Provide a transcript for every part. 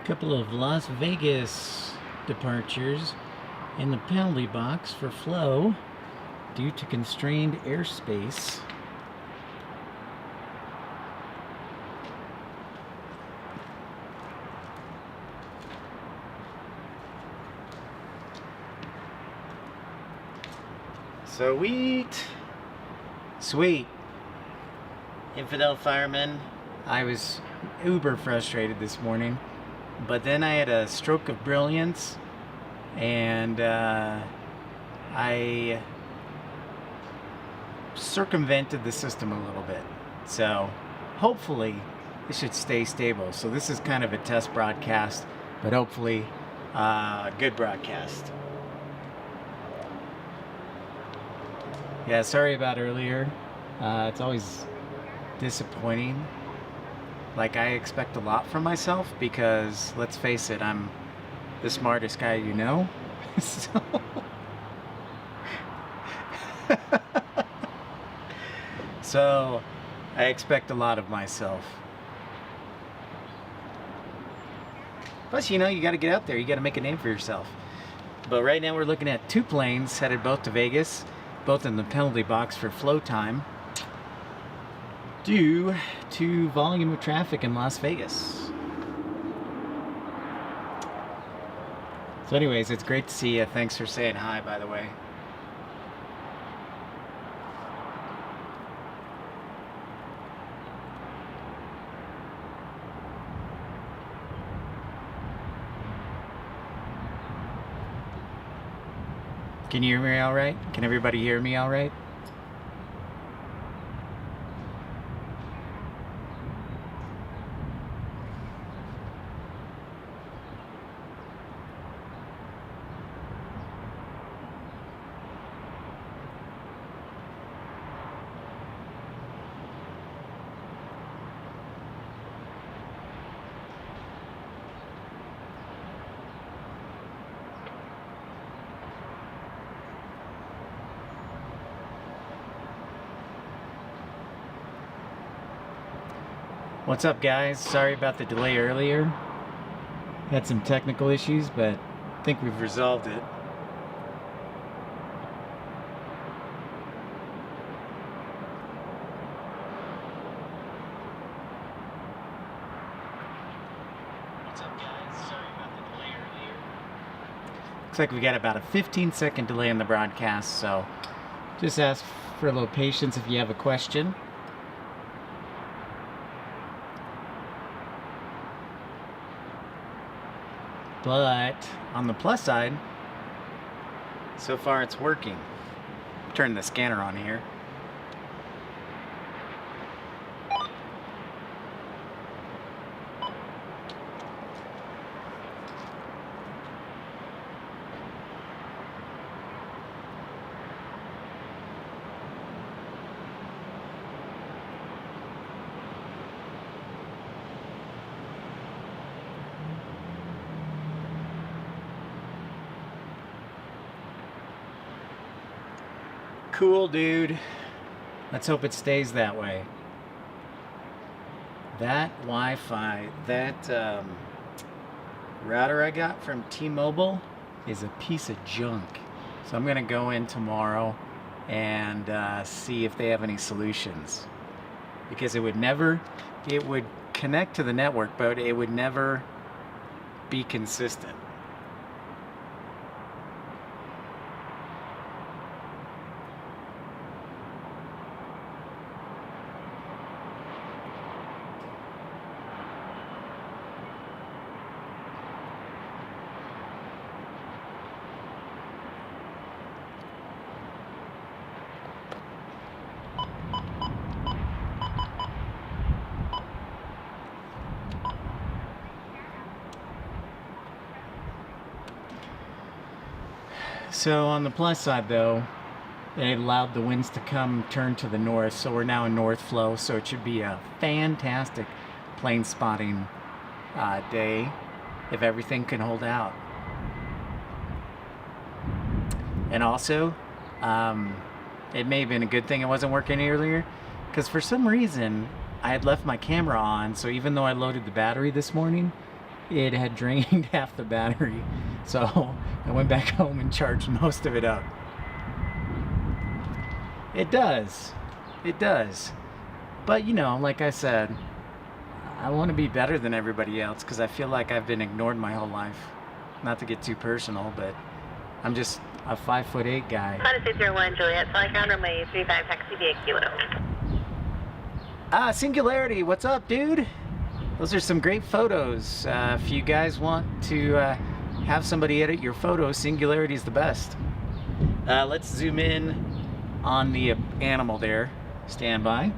Couple of Las Vegas departures in the penalty box for flow due to constrained airspace. Sweet. Infidel fireman. I was uber frustrated this morning, but then I had a stroke of brilliance and I circumvented the system a little bit. So hopefully it should stay stable. So this is kind of a test broadcast, but hopefully a good broadcast. Yeah, sorry about earlier. It's always disappointing. Like, I expect a lot from myself because, let's face it, I'm the smartest guy you know. So so I expect a lot of myself. Plus, you know, you got to get out there. You got to make a name for yourself. But right now we're looking at two planes headed both to Vegas, both in the penalty box for flow time, due to volume of traffic in Las Vegas. So anyways, it's great to see you. Thanks for saying hi, by the way. Can you hear me all right? Can everybody hear me all right? What's up, guys? Sorry about the delay earlier. Had some technical issues, but I think we've resolved it. What's up, guys? Sorry about the delay earlier. Looks like we got about a 15-second delay in the broadcast, so just ask for a little patience if you have a question. But on the plus side, so far it's working. Turn the scanner on here. Cool, dude. Let's hope it stays that way. That Wi-Fi, that router I got from T-Mobile is a piece of junk. So I'm gonna go in tomorrow and see if they have any solutions. Because it would connect to the network, but it would never be consistent. So on the plus side though, it allowed the winds to turn to the north, so we're now in north flow, so it should be a fantastic plane spotting day if everything can hold out. And also, it may have been a good thing it wasn't working earlier, because for some reason I had left my camera on, so even though I loaded the battery this morning, it had drained half the battery. So I went back home and charged most of it up. It does. It does. But, you know, like I said, I want to be better than everybody else because I feel like I've been ignored my whole life. Not to get too personal, but I'm just a 5'8" guy. 601 Juliet, flight ground runway 35, taxi via Kilo. Singularity, what's up, dude? Those are some great photos. If you guys want to have somebody edit your photos, Singularity is the best. Let's zoom in on the animal there. Stand by.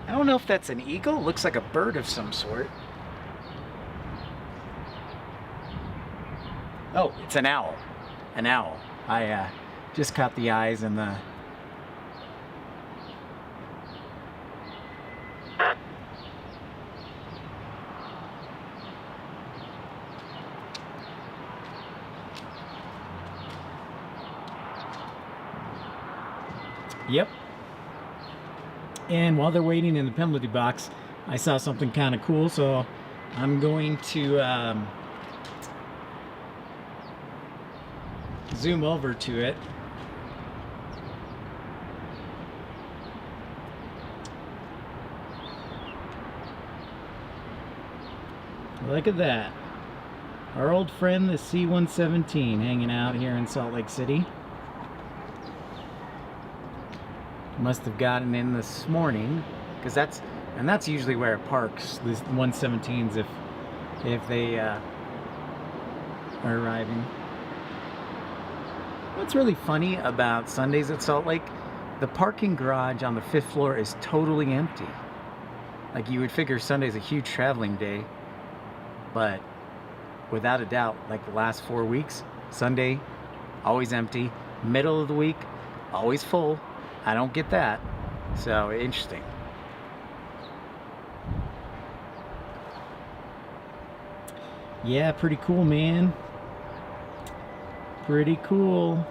I don't know if that's an eagle. It looks like a bird of some sort. Oh, it's an owl. An owl. I just caught the eyes and the... Yep. And while they're waiting in the penalty box, I saw something kind of cool, so I'm going to zoom over to it. Look at that. Our old friend, the C-117, hanging out here in Salt Lake City. Must have gotten in this morning, because that's usually where it parks, the 117s, if they are arriving. What's really funny about Sundays at Salt Lake, the parking garage on the 5th floor is totally empty. Like, you would figure Sunday's a huge traveling day, but without a doubt, like the last 4 weeks, Sunday always empty, middle of the week always full. I don't get that. So, interesting. Yeah, pretty cool, man. Pretty cool.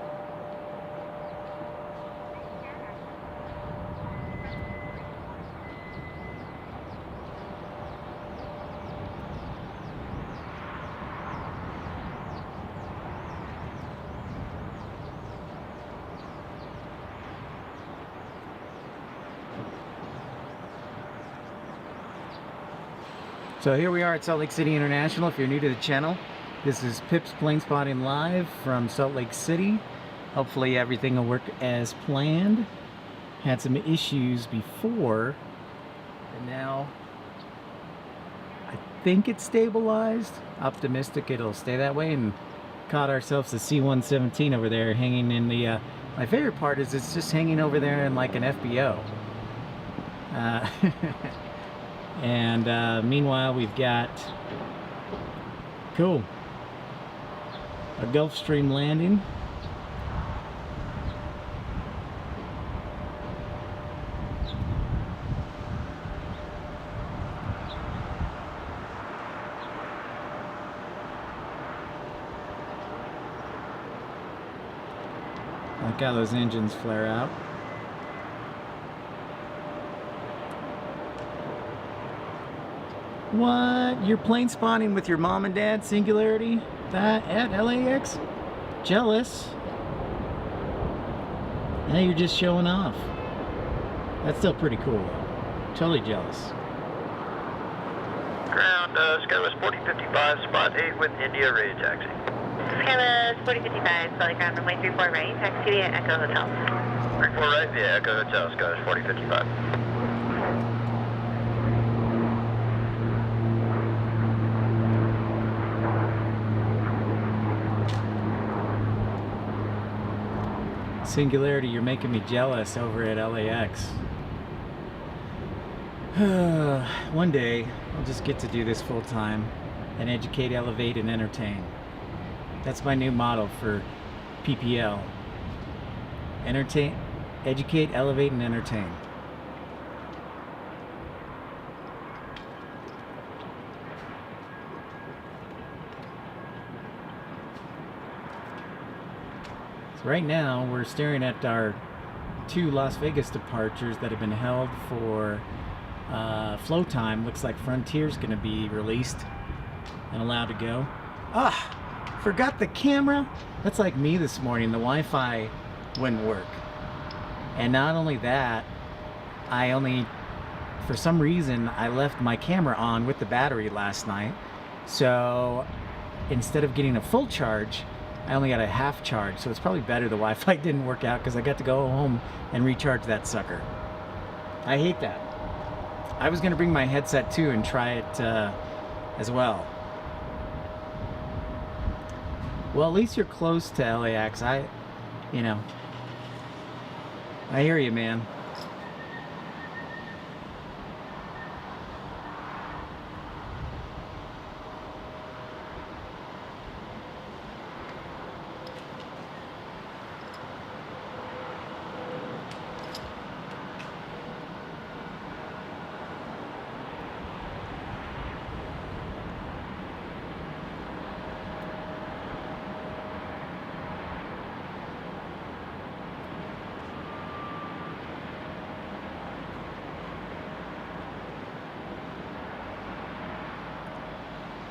So here we are at Salt Lake City International. If you're new to the channel, this is Pip's Planespotting Live from Salt Lake City. Hopefully everything will work as planned. Had some issues before, and now I think it's stabilized. Optimistic it'll stay that way, and caught ourselves a C-117 over there hanging in the... my favorite part is it's just hanging over there in like an FBO. And meanwhile, we've got, cool, a Gulfstream landing. Look how those engines flare out. What? You're plane spotting with your mom and dad, Singularity? That at LAX? Jealous. Now you're just showing off. That's still pretty cool though. Totally jealous. Ground, Skywest 4055, spot 8 with India, ready to taxi. Skywest 4055, flight ground runway 34 right, taxi via Echo Hotel. 34 right via Echo Hotel, Skywest 4055. Singularity, you're making me jealous over at LAX. One day, I'll just get to do this full time and educate, elevate, and entertain. That's my new motto for PPL. Entertain, educate, elevate, and entertain. right now we're staring at our 2 Las Vegas departures that have been held for flow time. Looks like Frontier's going to be released and allowed to go. Forgot the camera. That's like me this morning. The Wi-Fi wouldn't work. And not only that, for some reason, I left my camera on with the battery last night. So instead of getting a full charge, I only got a half charge. So it's probably better the Wi-Fi didn't work out because I got to go home and recharge that sucker. I hate that. I was going to bring my headset too and try it as well. Well, at least you're close to LAX. I hear you, man.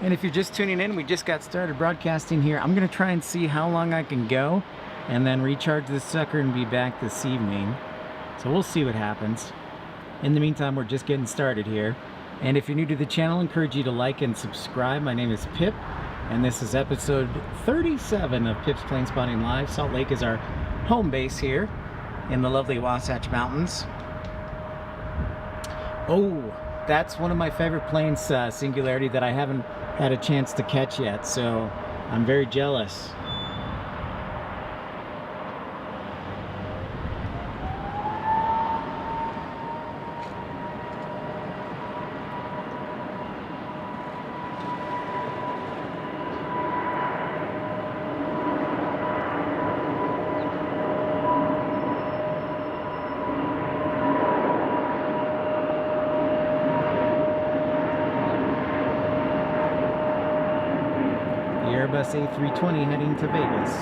And if you're just tuning in, we just got started broadcasting here. I'm going to try and see how long I can go and then recharge this sucker and be back this evening. So we'll see what happens. In the meantime, we're just getting started here. And if you're new to the channel, I encourage you to like and subscribe. My name is Pip, and this is episode 37 of Pip's Planespotting Live. Salt Lake is our home base here in the lovely Wasatch Mountains. Oh, that's one of my favorite planes, Singularity, that I haven't had a chance to catch yet, so I'm very jealous. Airbus A320 heading to Vegas.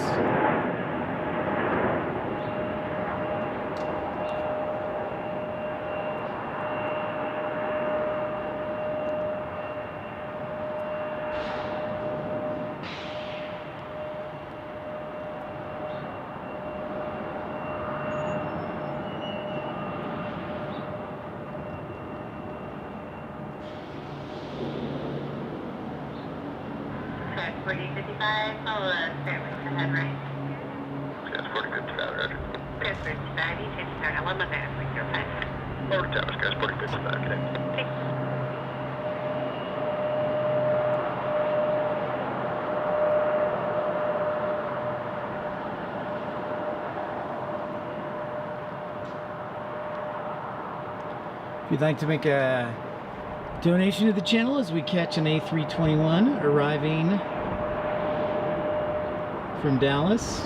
Okay, 4055, I'll start with the head right. Yes, 4055, roger. Yes, 55, you can start on 1 minute, 305. Over Towers, guys, 4055, connect. If you'd like to make a donation to the channel as we catch an A321 arriving from Dallas.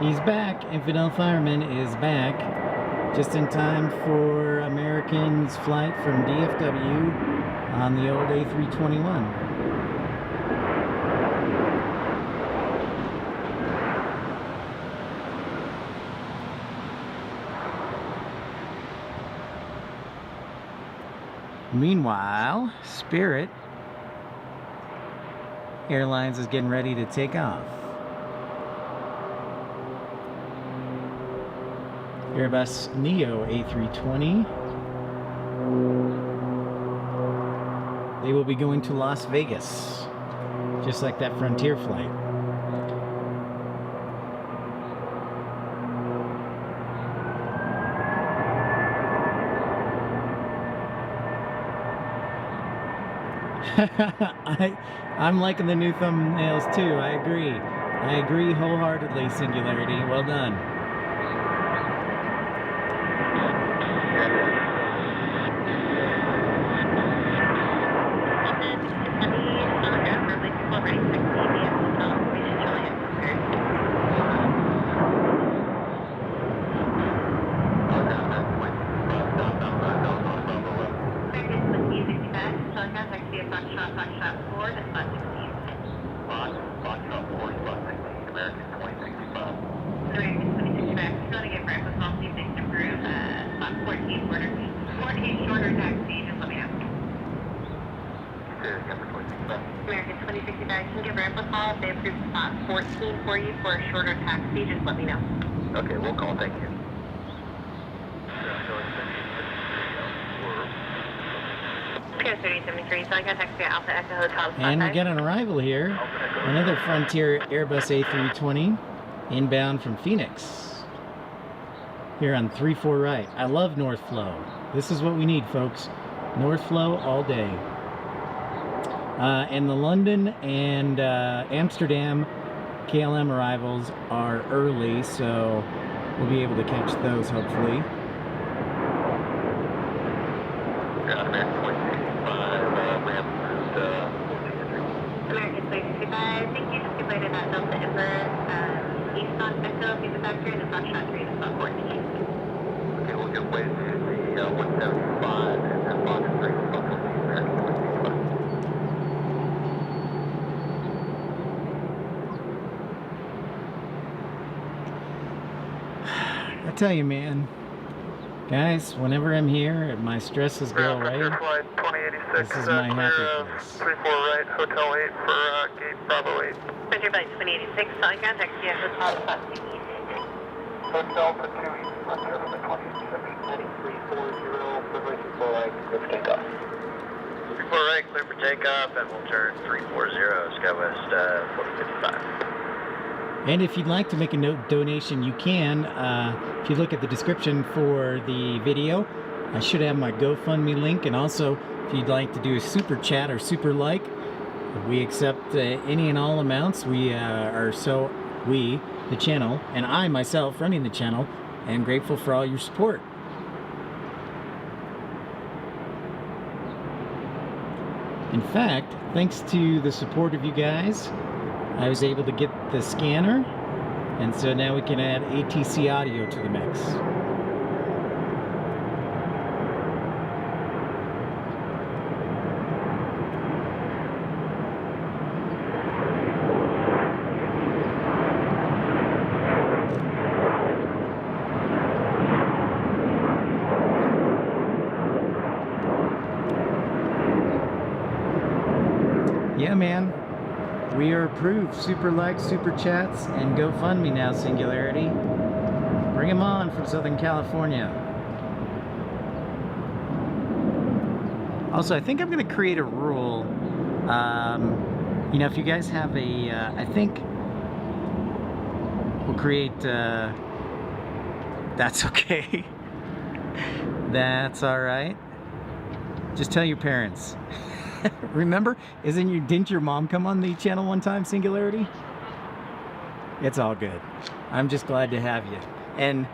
He's back. Infidel Fireman is back just in time for American's flight from DFW on the old A321. Meanwhile, Spirit Airlines is getting ready to take off. Airbus Neo A320. They will be going to Las Vegas, just like that Frontier flight. I'm liking the new thumbnails too. I agree wholeheartedly, Singularity. Well done. Contact American 2065, can you give ramp a call if they approve spot 14 for you for a shorter taxi? Just let me know. Okay, we'll call, thank you. Pier 3073, so I got taxi at Alpha Echo Hotel. And we got an arrival here. Another Frontier Airbus A320 inbound from Phoenix. Here on 34 right. I love North Flow. This is what we need, folks. North Flow all day. And the London and Amsterdam KLM arrivals are early, so we'll be able to catch those hopefully. American 2065, thank you. Just completed that Delta Emperor East on Echo through the factory and the Foxtrot 3 to spot 14. Okay, we'll get way to the 175 and then Fox 3 to spot 14, American 2065. I tell you, man, guys, whenever I'm here, my stresses go away. Flight 2086, This is my happy clear place. 34 right, Hotel 8 for gate Bravo 8. Roger, flight 2086, calling contact you at Hotel Spot 2. Hotel for 2 East, Frontier for the 26, 9340, preparation for right, clear for takeoff. 34 right, clear for takeoff, and we'll turn 340, SkyWest 4055. And if you'd like to make a donation, you can. If you look at the description for the video, I should have my GoFundMe link. And also, if you'd like to do a super chat or super like, we accept any and all amounts. We the channel, and I myself running the channel, am grateful for all your support. In fact, thanks to the support of you guys, I was able to get the scanner, and so now we can add ATC audio to the mix. Yeah, man. We are approved. Super likes, super chats, and GoFundMe now, Singularity. Bring them on from Southern California. Also, I think I'm going to create a rule. You know, if you guys have a, I think we'll create, that's okay. That's all right. Just tell your parents. Remember, didn't your mom come on the channel one time, Singularity? It's all good. I'm just glad to have you. And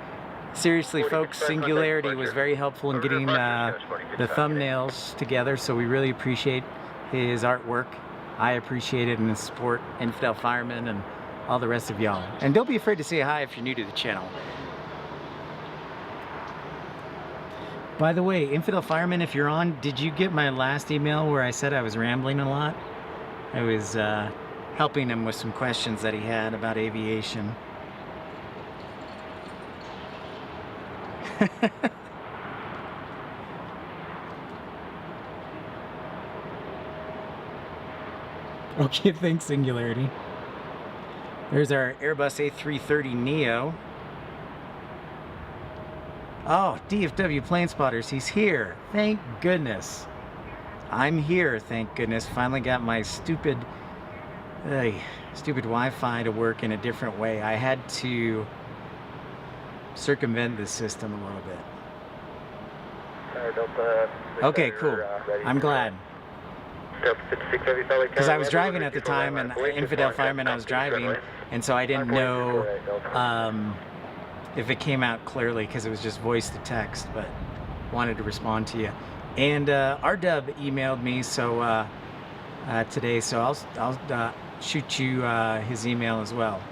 seriously, folks, Singularity was very helpful in getting the thumbnails together, so we really appreciate his artwork. I appreciate it, and his support, Infidel Fireman, and all the rest of y'all. And don't be afraid to say hi if you're new to the channel. By the way, Infidel Fireman, if you're on, did you get my last email where I said I was rambling a lot? I was helping him with some questions that he had about aviation. Okay, thanks, Singularity. There's our Airbus A330 Neo. Oh, DFW Planespotters, he's here. Thank goodness. I'm here, thank goodness. Finally got my stupid Wi-Fi to work in a different way. I had to circumvent the system a little bit. Okay, cool. I'm glad. Because I was driving at the time, and Infidel Fireman, I was driving, and so I didn't know if it came out clearly, because it was just voice to text, but wanted to respond to you. And RDub emailed me today, so I'll shoot you his email as well.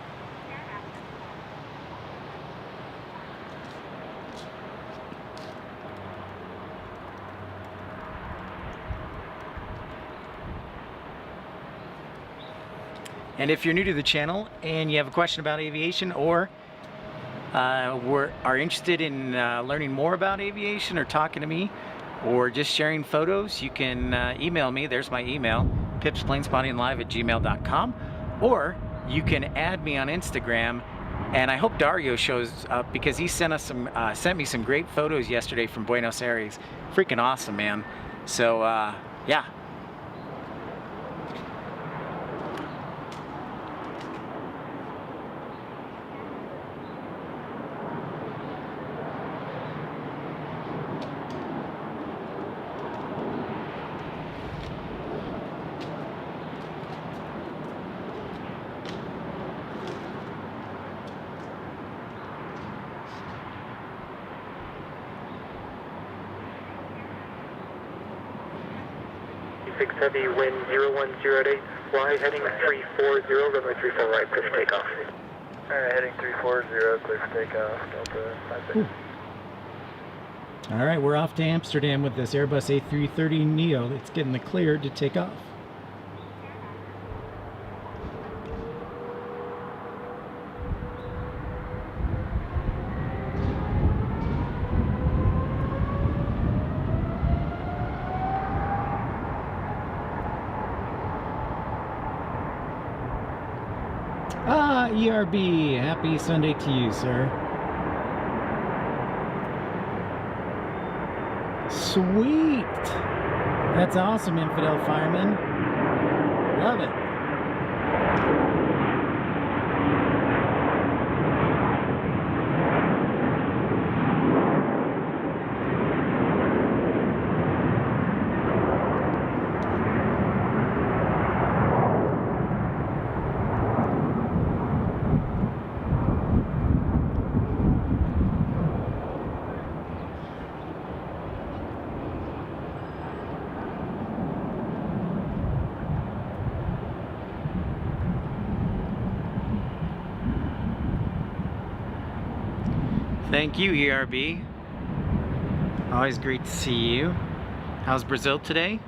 And if you're new to the channel and you have a question about aviation, or are interested in learning more about aviation, or talking to me, or just sharing photos, you can email me. There's my email, pipsplanespottinglive@gmail.com, or you can add me on Instagram. And I hope Dario shows up because he sent me some great photos yesterday from Buenos Aires. Freaking awesome, man. So yeah. Heavy, wind 0108, fly heading 340, runway 34 right, clear for takeoff. Alright, heading 340, clear for takeoff, Delta 56. All right, we're off to Amsterdam with this Airbus A330neo. It's getting the clear to take off. ERB, happy Sunday to you, sir. Sweet! That's awesome, Infidel Fireman. Love it. Thank you, ERB. Always great to see you. How's Brazil today?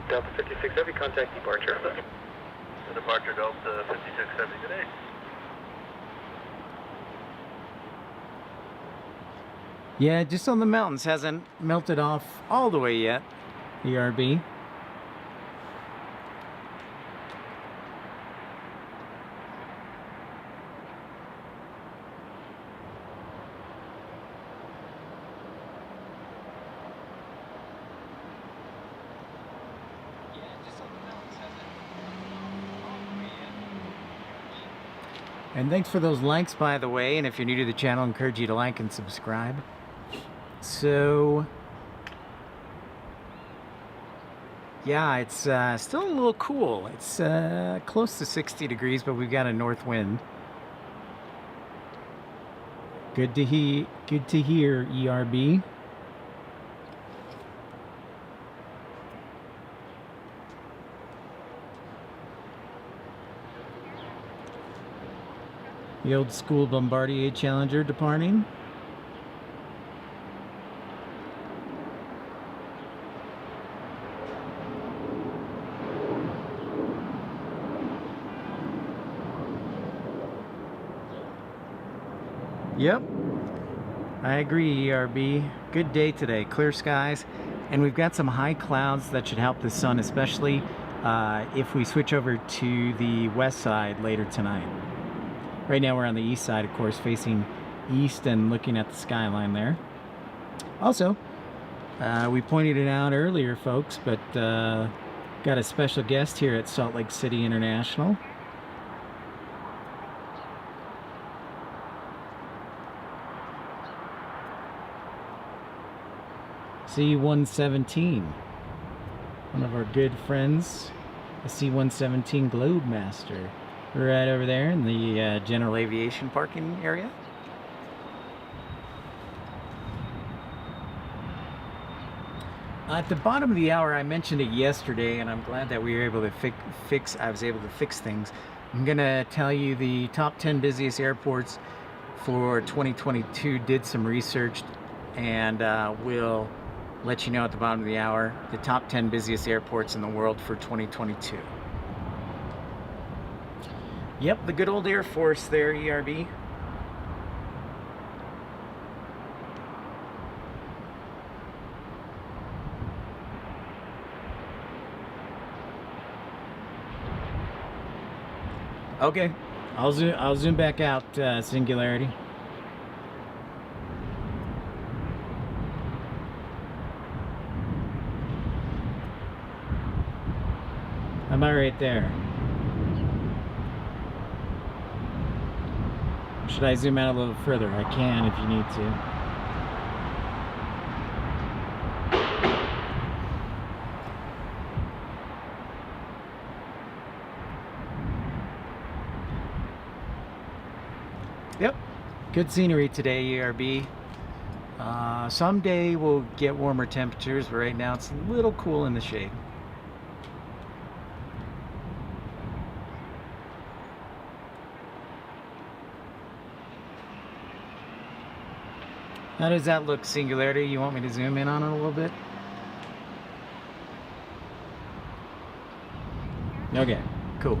Delta 56 Heavy, contact departure. Departure Delta 56 Heavy, good day. Yeah, just on the mountains, hasn't melted off all the way yet, ERB. And thanks for those likes, by the way, and if you're new to the channel, I encourage you to like and subscribe. So, yeah, it's still a little cool. It's close to 60 degrees, but we've got a north wind. Good to hear, ERB. The old school Bombardier Challenger departing. Yep, I agree, ERB. Good day today, clear skies, and we've got some high clouds that should help the sun, especially if we switch over to the west side later tonight. Right now we're on the east side, of course, facing east and looking at the skyline there. Also, we pointed it out earlier, folks, but got a special guest here at Salt Lake City International. C-117, one of our good friends, the C-117 Globemaster, right over there in the general aviation parking area. At the bottom of the hour, I mentioned it yesterday, and I'm glad that we were able to I was able to fix things. I'm gonna tell you the top 10 busiest airports for 2022. Did some research, and we'll let you know at the bottom of the hour the top 10 busiest airports in the world for 2022. Yep, the good old Air Force there, ERB. Okay, I'll zoom back out, Singularity. I'm about right there. Should I zoom out a little further? I can if you need to. Yep, good scenery today, ERB. Someday we'll get warmer temperatures, but right now it's a little cool in the shade. How does that look, Singularity? You want me to zoom in on it a little bit? Okay, cool.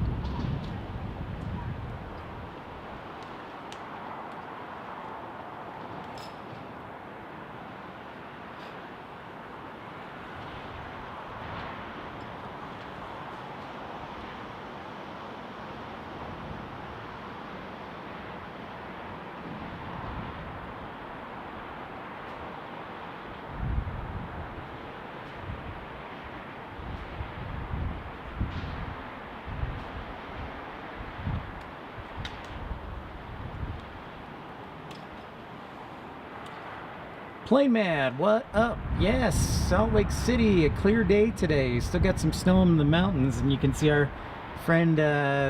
Plane Mad, what up? Yes, Salt Lake City, a clear day today. Still got some snow in the mountains, and you can see our friend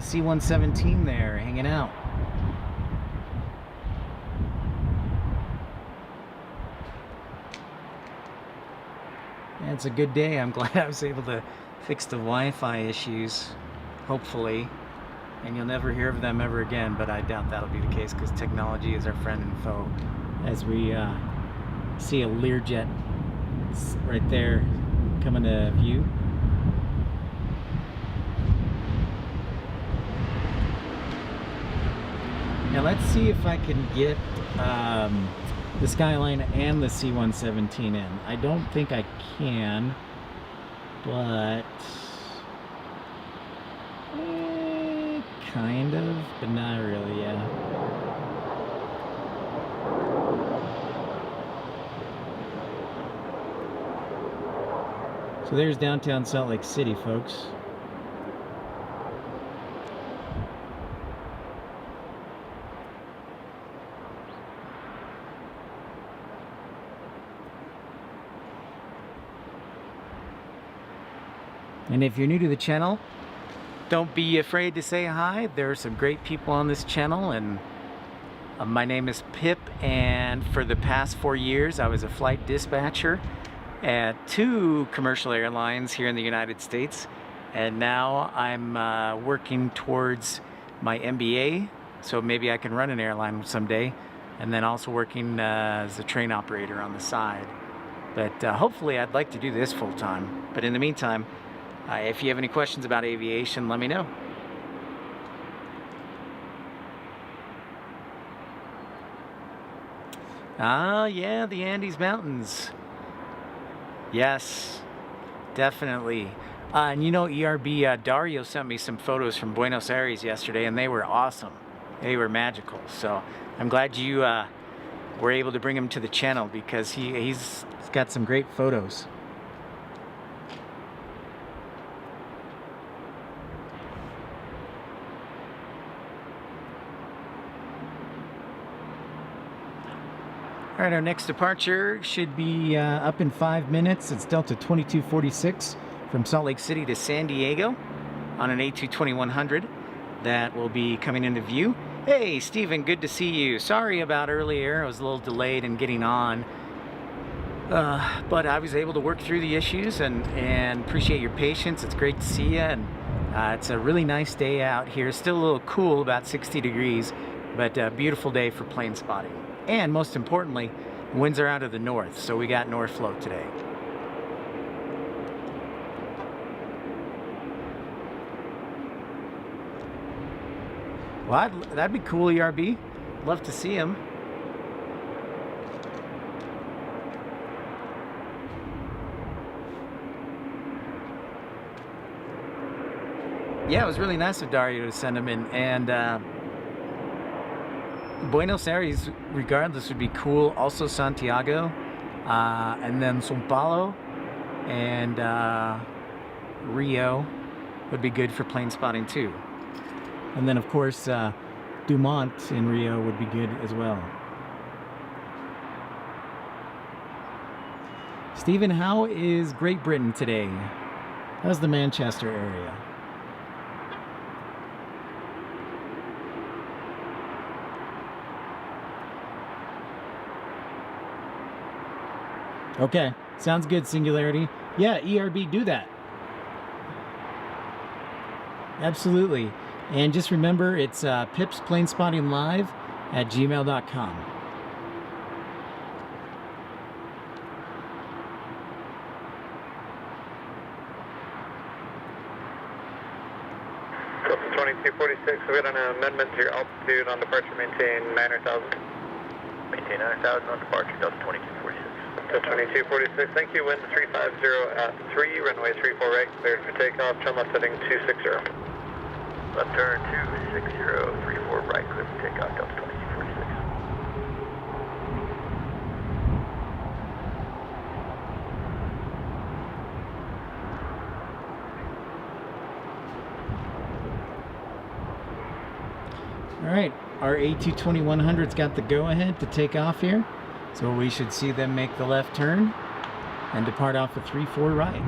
C-117 there hanging out. Yeah, it's a good day. I'm glad I was able to fix the Wi-Fi issues, hopefully. And you'll never hear of them ever again, but I doubt that'll be the case because technology is our friend and foe. As we see a Learjet right there coming to view. Now let's see if I can get the Skyline and the C-117 in. I don't think I can, but kind of, but not really, yeah. So there's downtown Salt Lake City, folks. And if you're new to the channel, don't be afraid to say hi. There are some great people on this channel, and my name is Pip, and for the past 4 years I was a flight dispatcher at 2 commercial airlines here in the United States, and now I'm working towards my MBA, so maybe I can run an airline someday, and then also working as a train operator on the side. But hopefully I'd like to do this full-time. But in the meantime, if you have any questions about aviation, let me know. Ah, yeah, the Andes Mountains. Yes, definitely. And you know, ERB, Dario sent me some photos from Buenos Aires yesterday, and they were awesome. They were magical. So I'm glad you were able to bring him to the channel, because he's got some great photos. All right, our next departure should be up in 5 minutes. It's Delta 2246 from Salt Lake City to San Diego on an A220-100 that will be coming into view. Hey, Steven, good to see you. Sorry about earlier. I was a little delayed in getting on, but I was able to work through the issues, and appreciate your patience. It's great to see you, and it's a really nice day out here. Still a little cool, about 60 degrees, but a beautiful day for plane spotting. And most importantly, winds are out of the north, so we got north flow today. Well, that'd be cool, ERB. Love to see him. Yeah, it was really nice of Dario to send him in. And Buenos Aires, regardless, would be cool. Also Santiago, and then São Paulo and Rio would be good for plane spotting too. And then of course Dumont in Rio would be good as well. Stephen, how is Great Britain today? How's the Manchester area? Okay, sounds good, Singularity. Yeah, ERB, do that. Absolutely. And just remember, it's Pips Planespotting Live at gmail.com. Delta 2246, we got an amendment to your altitude on departure, maintain 9,000. Maintain 9,000 on departure, Delta 2246. Delta 2246, thank you, wind 350 at 3, runway 34 right, cleared for takeoff, turn left heading 260. Left turn 260, 34 right, cleared for takeoff, Delta 2246. All right, our A220-100's got the go-ahead to take off here. So we should see them make the left turn and depart off a 34 right.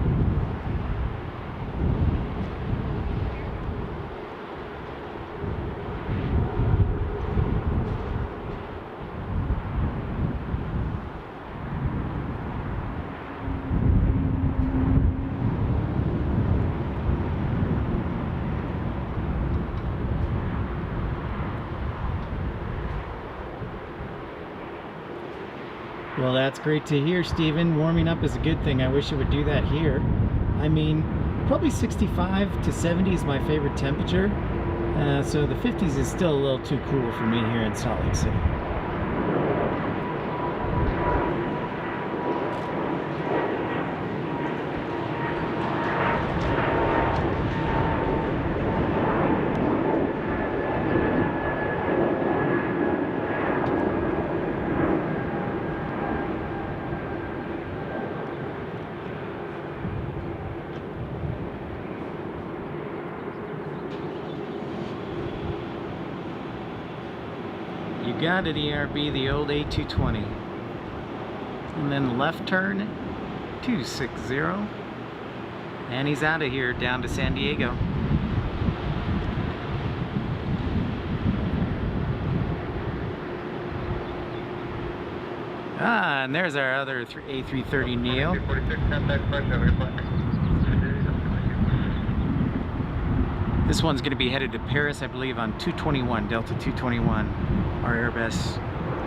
Well, that's great to hear, Stephen. Warming up is a good thing. I wish it would do that here. I mean, probably 65 to 70 is my favorite temperature. So the 50s is still a little too cool for me here in Salt Lake City. You got it, ERB, the old A220. And then left turn, 260. And he's out of here down to San Diego. Ah, and there's our other A330 Neo. This one's going to be headed to Paris, I believe, on 221, Delta 221. Our Airbus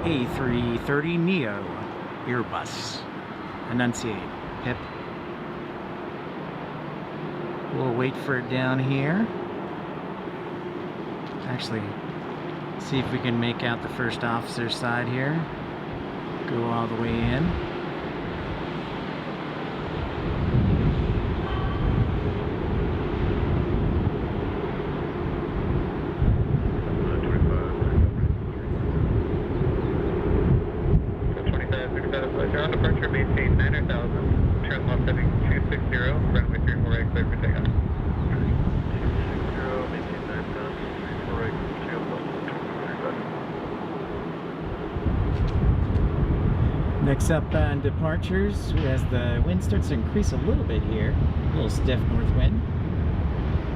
A330 Neo Airbus. Enunciate. Pip. We'll wait for it down here. Actually, see if we can make out the first officer's side here. Go all the way in. You're on departure, maintain 9,000, turn left heading 260, runway 34 right, clear for takeoff. 260, maintain 9,000, 34 right, tail left. Next up on departures, as the wind starts to increase a little bit here, a little stiff north wind,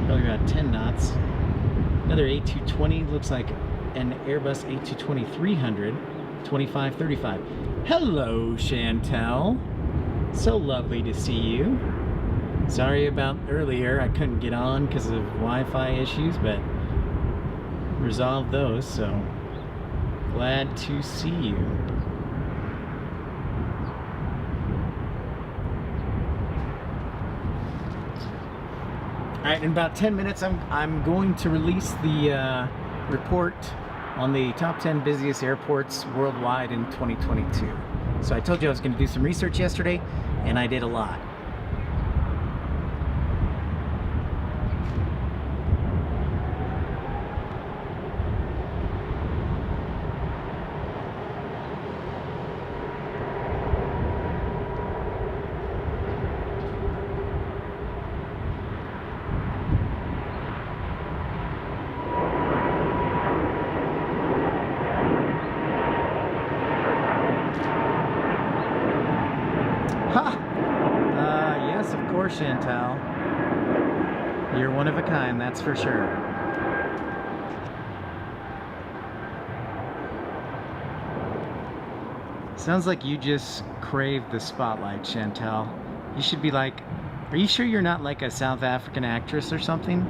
probably about 10 knots. Another A220, looks like an Airbus A220-300, 2535. Hello, Chantel. So lovely to see you. Sorry about earlier, I couldn't get on because of Wi-Fi issues, but resolved those, so glad to see you. All right, in about 10 minutes, I'm going to release the report on the top 10 busiest airports worldwide in 2022. So I told you I was going to do some research yesterday, and I did a lot. Yes, of course, Chantal. You're one of a kind, that's for sure. Sounds like you just craved the spotlight, Chantal. You should be like, are you sure you're not like a South African actress or something?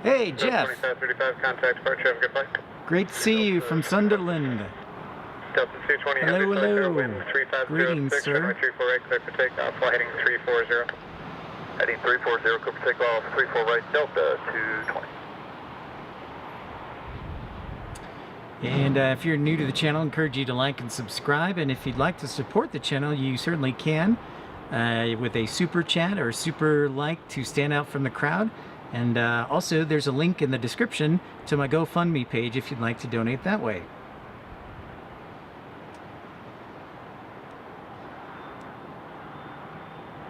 Hey, Jeff. 2535, contact departure, have a good flight. Great to see you from Sunderland. Delta 220, Hello, hello. wind 3506, Greetings, sir. runway 34 right, clear for takeoff, fly heading 340. Heading 340, clear for takeoff, 34 right, Delta 220. And if you're new to the channel, I encourage you to like and subscribe. And if you'd like to support the channel, you certainly can with a super chat or super like to stand out from the crowd. And also, there's a link in the description to my GoFundMe page if you'd like to donate that way.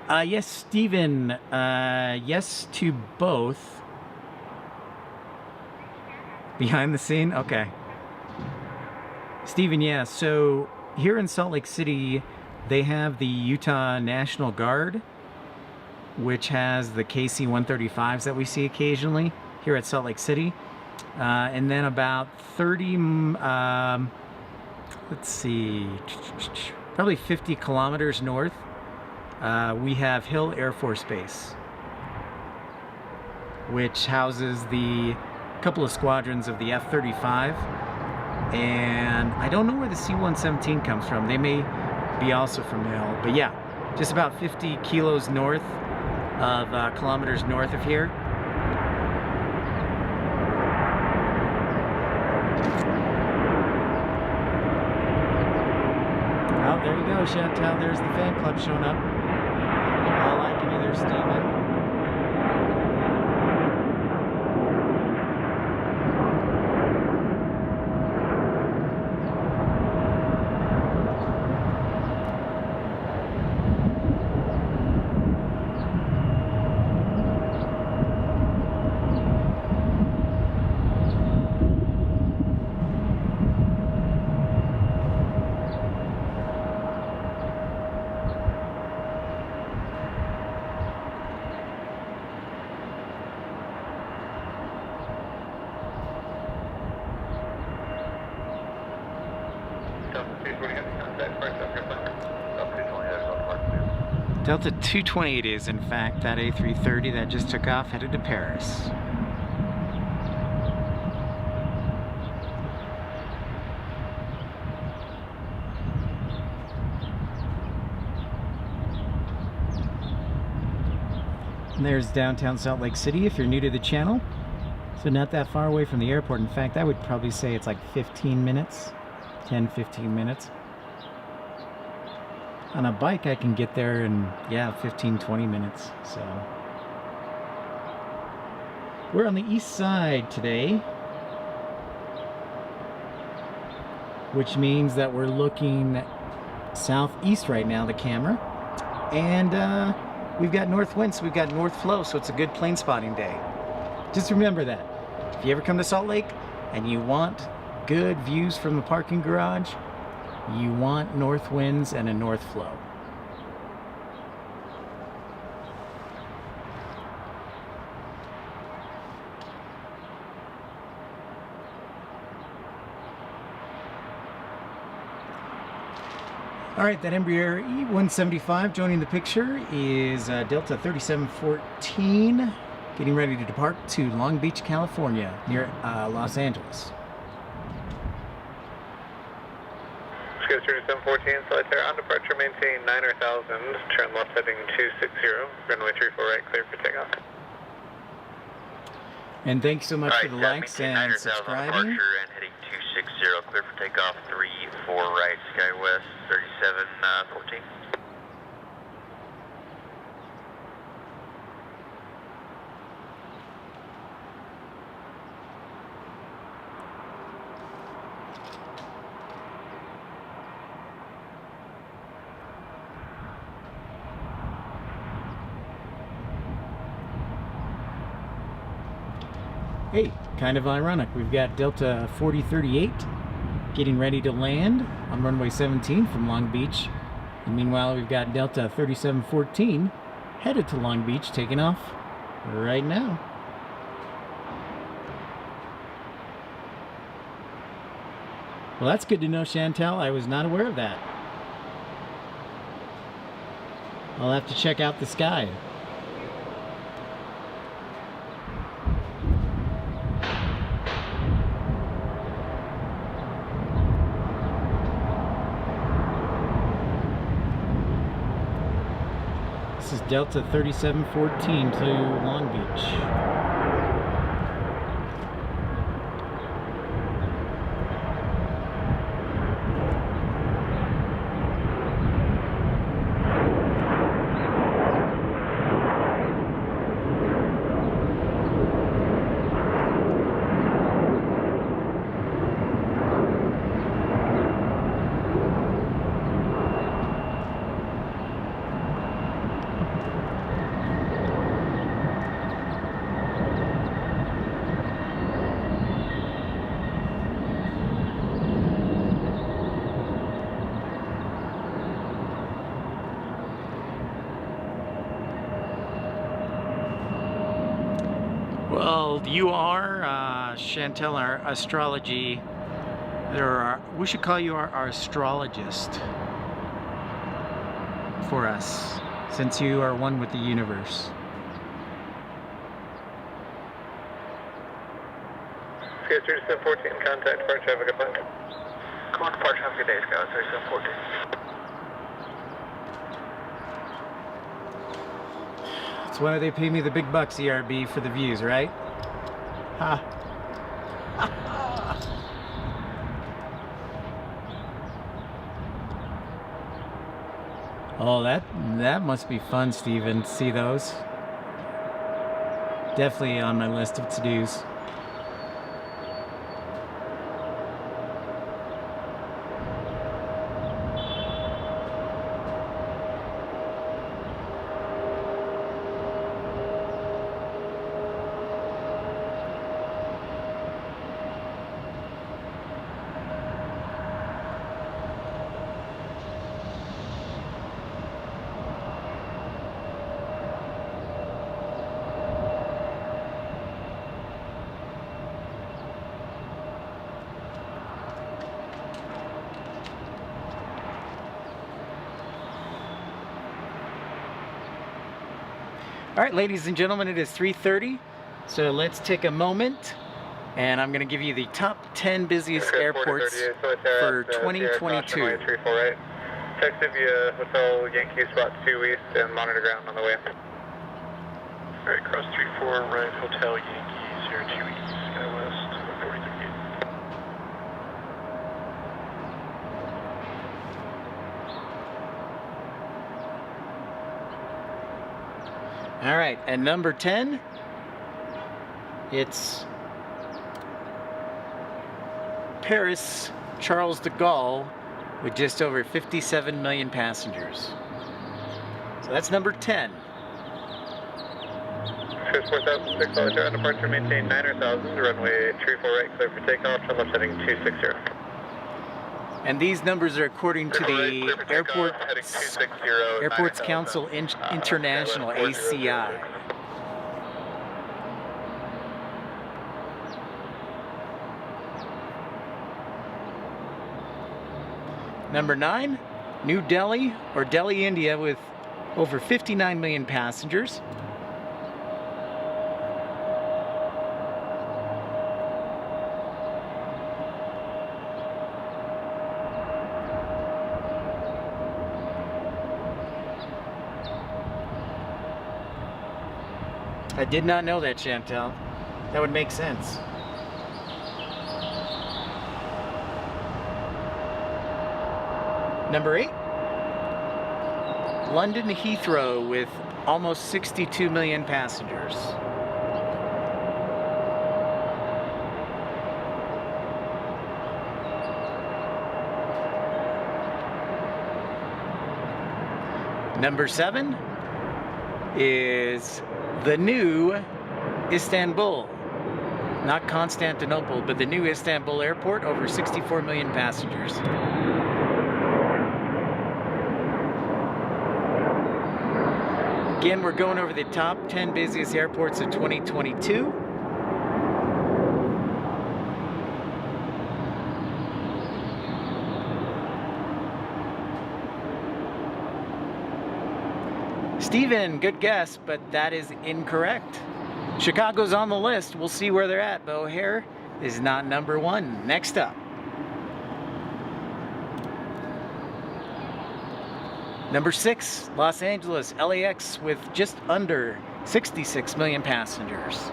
Yes, Stephen. Yes to both. Behind the scene? Okay. Stephen, yeah. So here in Salt Lake City, they have the Utah National Guard, which has the KC-135s that we see occasionally here at Salt Lake City. And then about 30, let's see, probably 50 kilometers north, we have Hill Air Force Base, which houses the couple of squadrons of the F-35. And I don't know where the C-117 comes from. They may be also from Hill, but yeah, just about 50 kilos north of kilometers north of here. Oh, there you go, Chantal. There's the fan club showing up. All liking you there, Stephen. Delta 228 is, in fact, that A330 that just took off, headed to Paris. And there's downtown Salt Lake City if you're new to the channel. So not that far away from the airport. In fact, I would probably say it's like 15 minutes, 10-15 minutes. On a bike, I can get there in, yeah, 15-20 minutes. So we're on the east side today, which means that we're looking southeast right now, the camera. And we've got north winds, we've got north flow, so it's a good plane spotting day. Just remember that. If you ever come to Salt Lake and you want good views from the parking garage, you want north winds and a north flow. All right, that Embraer E175 joining the picture is Delta 3714. getting ready to depart to Long Beach, California, near Los Angeles. Scout 3714, Solitaire on departure, maintain 9,000, turn left heading 260, runway 34 right, clear for takeoff. And thanks so much for the likes and subscribing. And heading 260, clear for takeoff, 34 right, SkyWest 3714. Hey, kind of ironic. We've got Delta 4038 getting ready to land on runway 17 from Long Beach. And meanwhile, we've got Delta 3714 headed to Long Beach, taking off right now. Well, that's good to know, Chantel. I was not aware of that. I'll have to check out the sky. This is Delta 3714 to Long Beach. Well, you are, Chantel, our astrology. We should call you our astrologist for us, since you are one with the universe. Sky 3714, contact departure, have a good flight. Come on, departure, have a good day, Sky 3714. That's why they pay me the big bucks, ERB, for the views, right? Ha. Oh, that must be fun, Steven, to see those. Definitely on my list of to-dos. All right, ladies and gentlemen, it is 3:30, so let's take a moment, and I'm going to give you the top 10 busiest airports for 2022. Texted via Hotel Yankee Spot 2 East and monitor ground on the way. All right, cross 34 right, Hotel Yankee 02 East, SkyWest 4038. All right, and number 10, it's Paris Charles de Gaulle with just over 57 million passengers. So that's number 10. Sky 4006, all on departure, maintain 9,000, runway 34 right, clear for takeoff, turn left heading 260. And these numbers are according to the Airports Council International, ACI. Number 9, New Delhi, or Delhi, India, with over 59 million passengers. I did not know that, Chantel. That would make sense. Number 8. London Heathrow with almost 62 million passengers. Number 7 is the new Istanbul. Not Constantinople, but the new Istanbul airport, over 64 million passengers. Again, we're going over the top 10 busiest airports of 2022. Steven, good guess, but that is incorrect. Chicago's on the list. We'll see where they're at, but O'Hare is not number 1. Next up. Number 6, Los Angeles, LAX with just under 66 million passengers.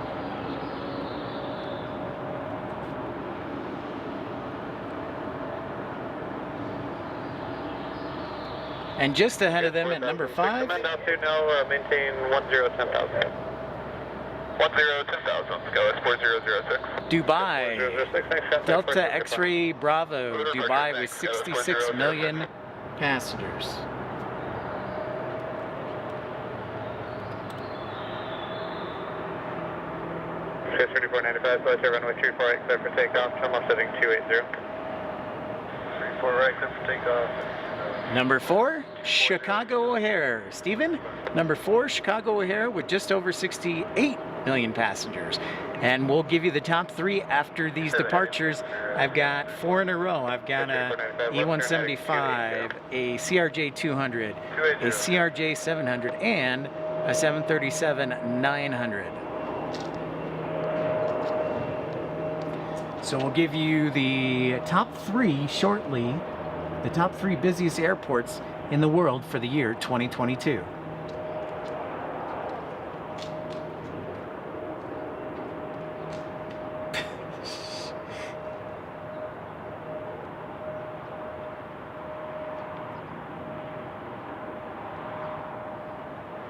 And just ahead of them at number 5. Command altitude now, maintain 10,10,000. 10,10,000, let's go, it's 4006. Dubai, Delta X-Ray Bravo, Dubai with 66 million passengers. Chase 3495, flight to runway 34 right, clear for takeoff, terminal setting 280. 34 right, clear for takeoff. Number 4, Chicago O'Hare. Steven, number 4, Chicago O'Hare with just over 68 million passengers. And we'll give you the top 3 after these departures. I've got 4 in a row. I've got a E175, a CRJ 200, a CRJ 700, and a 737-900. So we'll give you the top 3 shortly, the top 3 busiest airports in the world for the year 2022.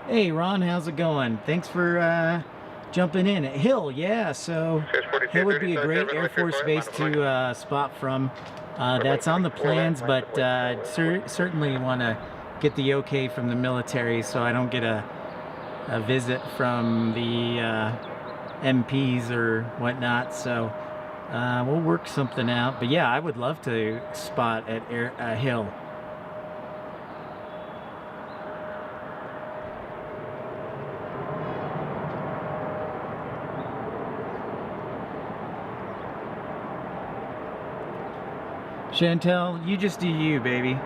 Hey Ron, how's it going? Thanks for jumping in. Hill, yeah, so Hill would be a great Air Force base to spot from. That's on the plans, but certainly want to get the okay from the military so I don't get a visit from the MPs or whatnot. So we'll work something out. But yeah, I would love to spot at Hill. Chantel, you just do you, baby.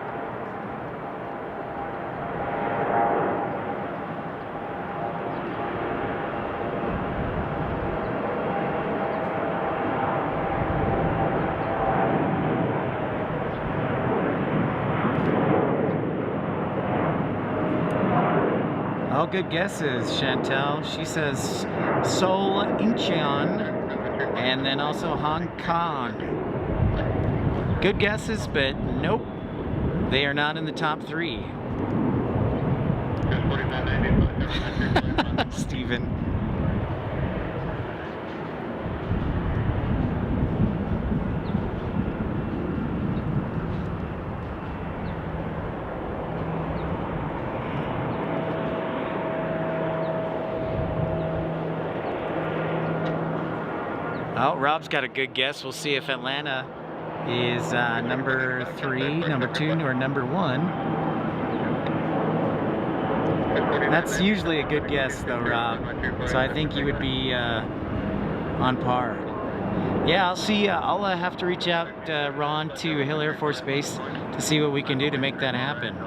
All good guesses, Chantel. She says Seoul, Incheon, and then also Hong Kong. Good guesses, but nope, they are not in the top 3. Steven. Oh, Rob's got a good guess. We'll see if Atlanta is number 3, number 2, or number 1. That's usually a good guess though, Rob. So I think you would be on par. Yeah, I'll see. I'll have to reach out, Ron, to Hill Air Force Base to see what we can do to make that happen.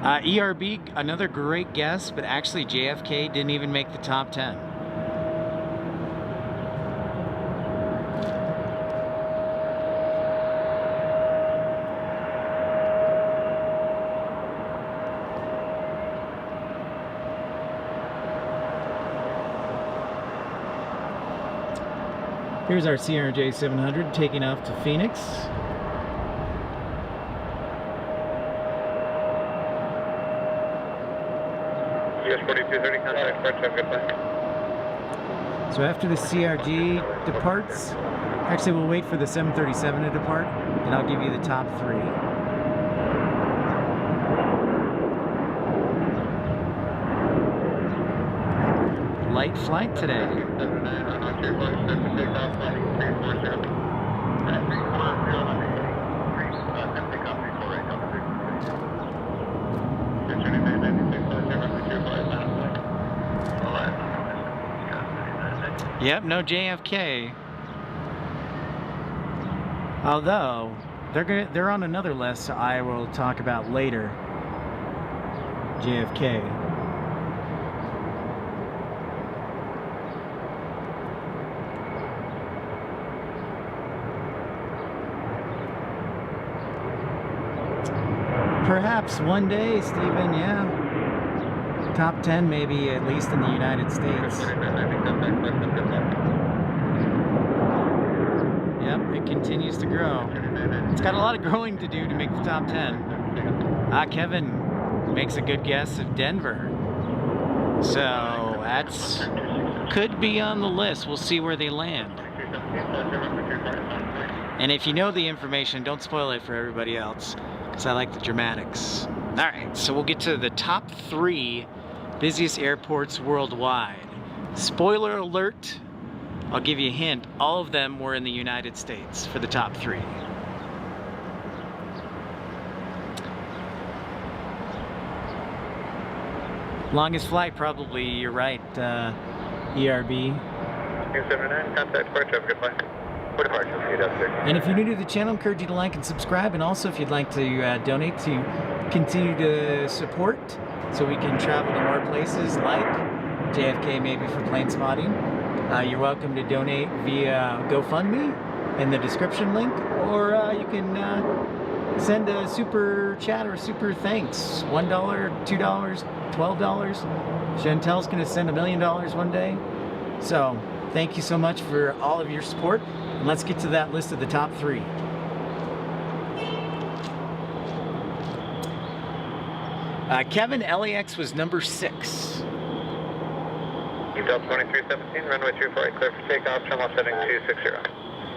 ERB, another great guess, but actually JFK didn't even make the top 10. Here's our CRJ 700 taking off to Phoenix. US 4230, contact approach, have a good flight. So after the CRJ departs, actually we'll wait for the 737 to depart, and I'll give you the top three. Light flight today. Yep, no JFK. Although they're on another list I will talk about later. JFK. Perhaps one day, Stephen, yeah. Top 10 maybe, at least in the United States. Yep, it continues to grow. It's got a lot of growing to do to make the top 10. Kevin makes a good guess of Denver. So that's could be on the list. We'll see where they land. And if you know the information, don't spoil it for everybody else, because I like the dramatics. Alright, so we'll get to the top 3 busiest airports worldwide. Spoiler alert, I'll give you a hint, all of them were in the United States for the top 3. Longest flight, probably, you're right, ERB. 279, contact approach, have a good flight. And if you're new to the channel, I encourage you to like and subscribe, and also if you'd like to donate to continue to support so we can travel to more places like JFK, maybe for Planespotting, you're welcome to donate via GoFundMe in the description link, or you can send a super chat or super thanks. $1, $2, $12. Chantel's gonna send $1 million one day. So thank you so much for all of your support. And let's get to that list of the top 3. Kevin, LAX was number 6. Delta 2317, runway 34, clear for takeoff, terminal setting 260.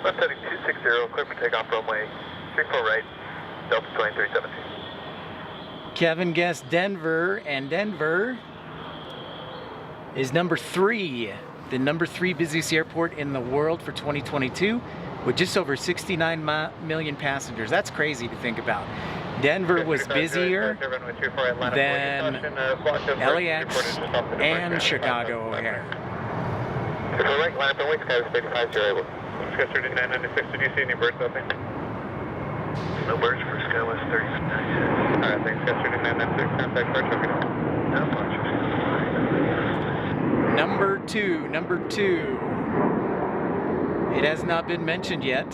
Left setting 260, clear for takeoff, runway 34 right, Delta 2317. Kevin guessed Denver, and Denver is number 3. The number 3 busiest airport in the world for 2022, with just over 69 million passengers. That's crazy to think about. Denver was busier than LAX and Chicago O'Hare. Right, line up and wait, Sky 85, Sky 3996, did you see any birds out there? No birds for Skywest 3996. Alright, thanks, Sky 3996, contact birds, okay. No birds. Number 2. It has not been mentioned yet,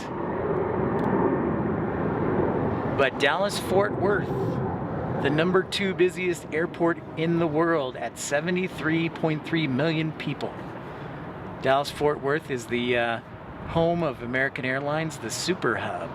but Dallas-Fort Worth, the number 2 busiest airport in the world at 73.3 million people. Dallas-Fort Worth is the home of American Airlines, the super hub.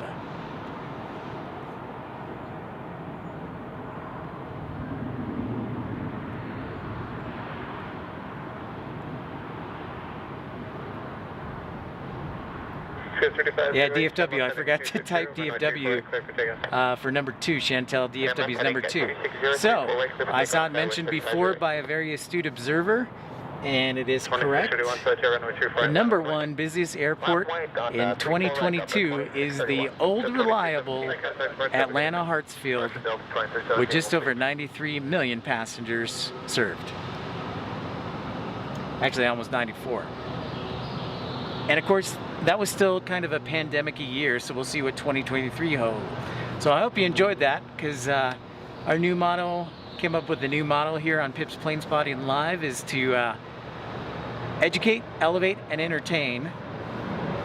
Yeah, DFW. I forgot to type DFW for number 2. Chantel, DFW is number 2. So, I saw it mentioned before by a very astute observer, and it is correct. The number 1 busiest airport in 2022 is the old reliable Atlanta Hartsfield, with just over 93 million passengers served. Actually, almost 94. And of course, that was still kind of a pandemic-y year, so we'll see what 2023 holds. So I hope you enjoyed that, because our new motto, came up with a new motto here on Pip's Planespotting Live, is to educate, elevate, and entertain.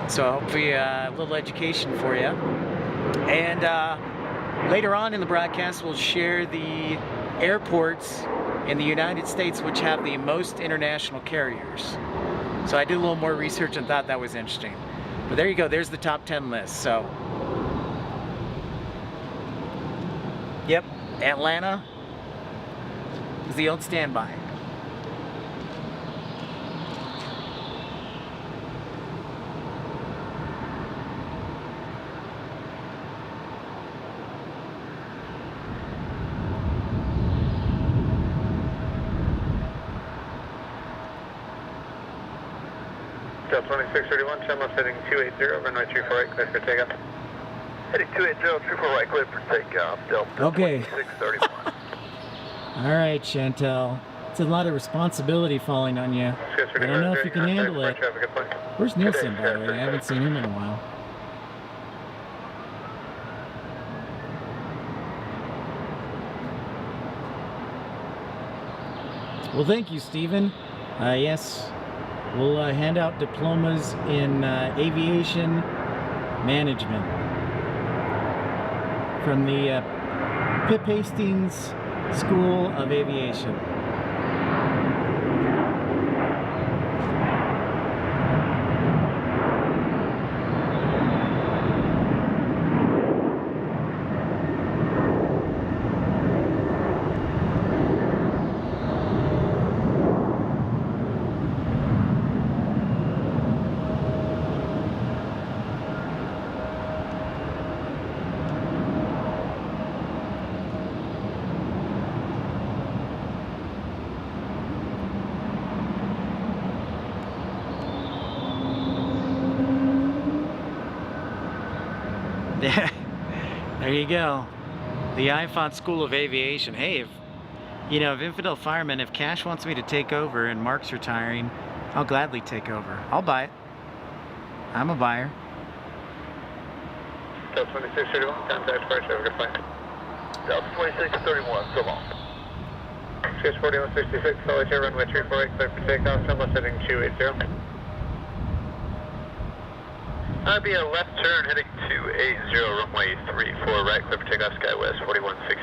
So hopefully a little education for you. And later on in the broadcast, we'll share the airports in the United States which have the most international carriers. So I did a little more research and thought that was interesting. But there you go, there's the top 10 list. So, yep, Atlanta is the old standby. Delta 2631, Chandler heading 280, runway 34 right, clear for takeoff. Heading 280, 34 right, clear for takeoff, Delta Okay. 2631. All right, Chantel. It's a lot of responsibility falling on you. I don't know if you can handle it. Where's Nielsen, by the way? I haven't seen him in a while. Well, thank you, Stephen. Yes, we'll hand out diplomas in aviation management from the Pip Hastings School of Aviation. There you go. The IFON School of Aviation. Hey, if Infidel Fireman, if Cash wants me to take over and Mark's retiring, I'll gladly take over. I'll buy it. I'm a buyer. Delta 2631, contact Fire Traffic Flight. Delta 2631, so long. 64166, solid here, runway 34 clear for takeoff, Chandler heading 280. I'll be a left turn heading 280, runway 34 right, clear for takeoff, SkyWest 4166.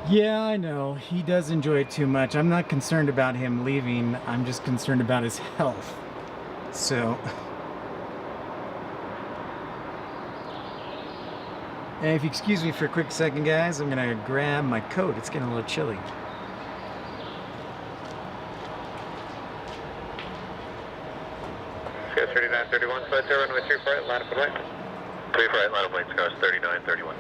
Yeah, I know. He does enjoy it too much. I'm not concerned about him leaving. I'm just concerned about his health. So... And if you excuse me for a quick second, guys, I'm going to grab my coat. It's getting a little chilly. Sky 3931, flight 0, runway 34 right, line up and right. 34 right, line up lane, Sky 3931.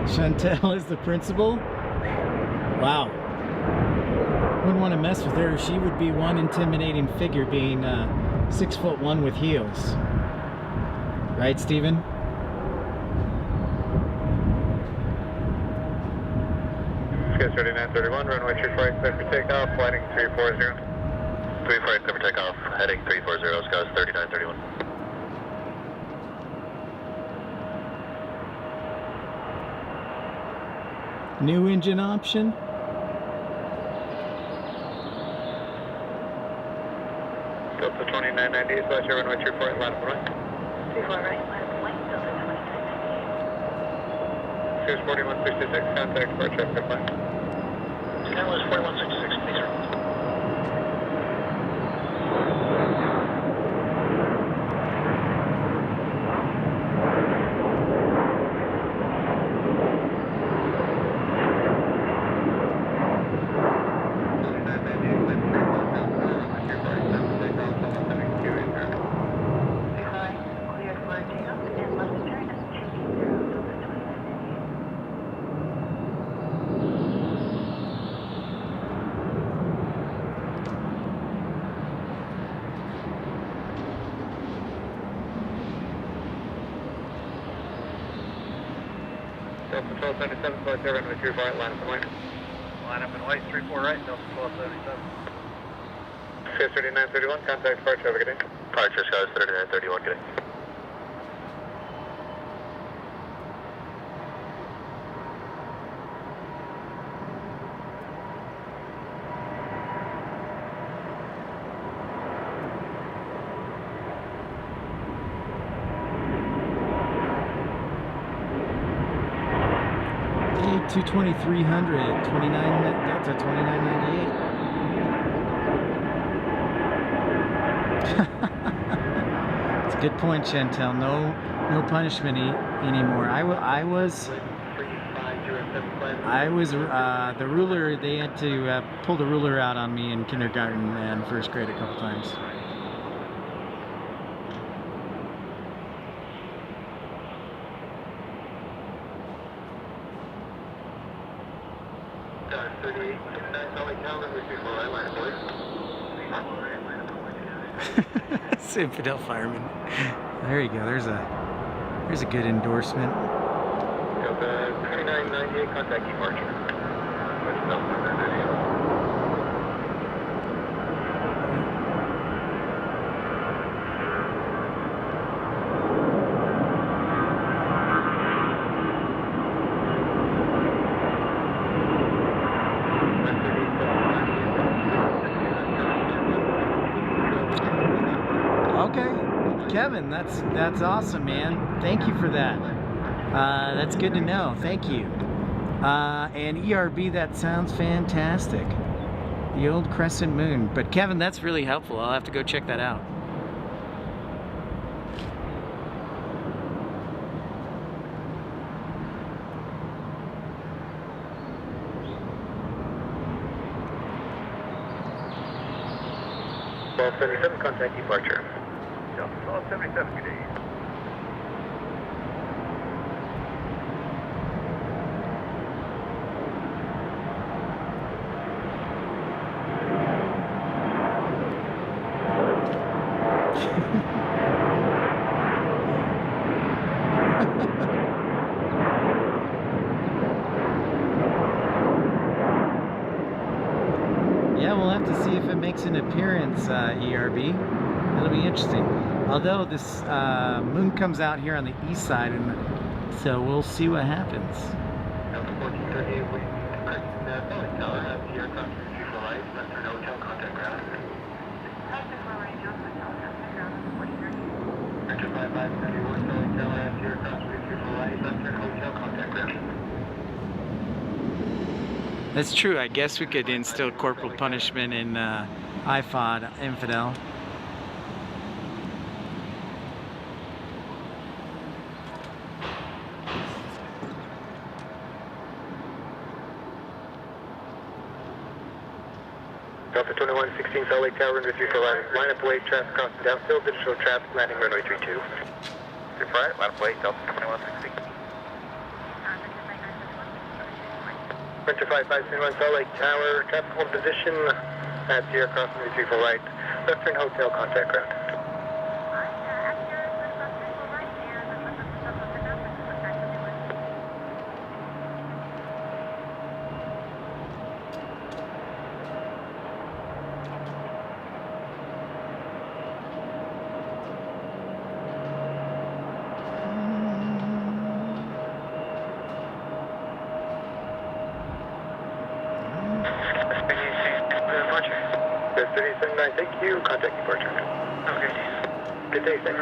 Chantel is the principal? Wow. Wouldn't want to mess with her. She would be one intimidating figure, being 6'1" with heels. Right, Stephen? Sky 3931, runway 34 right, clear for takeoff, flighting 340. 34 right, clear for takeoff, heading 340, Sky 3931. New engine option? Delta 2998, flash over runway 34 right, line up right. 34 right, line up right, Delta 2998. 64166, contact Fire Traffic Flight. Skywest 4166, please, sir. Delta 1277, flight 0, runway 34 right, line up and white. Line up and white, 34 right, Delta 1277. Skies 3931, contact departure, have a good day. Departure, Skies 3931, good day. To 2300, 29 Delta 2998. It's a good point, Chantel. No punishment anymore. I was the ruler. They had to pull the ruler out on me in kindergarten and first grade a couple times. It's infidel fireman. There you go. There's a good endorsement. 2998, contact departure. Okay, Kevin, that's awesome, man. Thank you for that. That's good to know. Thank you. And ERB, that sounds fantastic. The old crescent moon. But Kevin, that's really helpful. I'll have to go check that out. Delta 77, contact departure. Delta 1277, good day. Yeah, we'll have to see if it makes an appearance, ERB. It'll be interesting. Although this moon comes out here on the east side, and so we'll see what happens. Delta 1438, we correct Belly Tower, have the aircraft retrieve for light, Western Hotel, contact ground. Victor 5571, Belly Tower, have the aircraft retrieve for light, Western Hotel, contact ground. That's true. I guess we could instill corporal punishment in IFOD, infidel. Delta 2116, Salt Lake Tower, runway 34 right. Line up wait, traffic crossing downfield, digital traffic, landing runway 32. 34 right, line up wait, Delta 2116. Winter 5571, Salt Lake Tower, traffic hold position at the aircraft runway 34 right. Western Hotel, contact ground. Departure. 3079, thank you. Contact departure. Okay. Good day, thanks.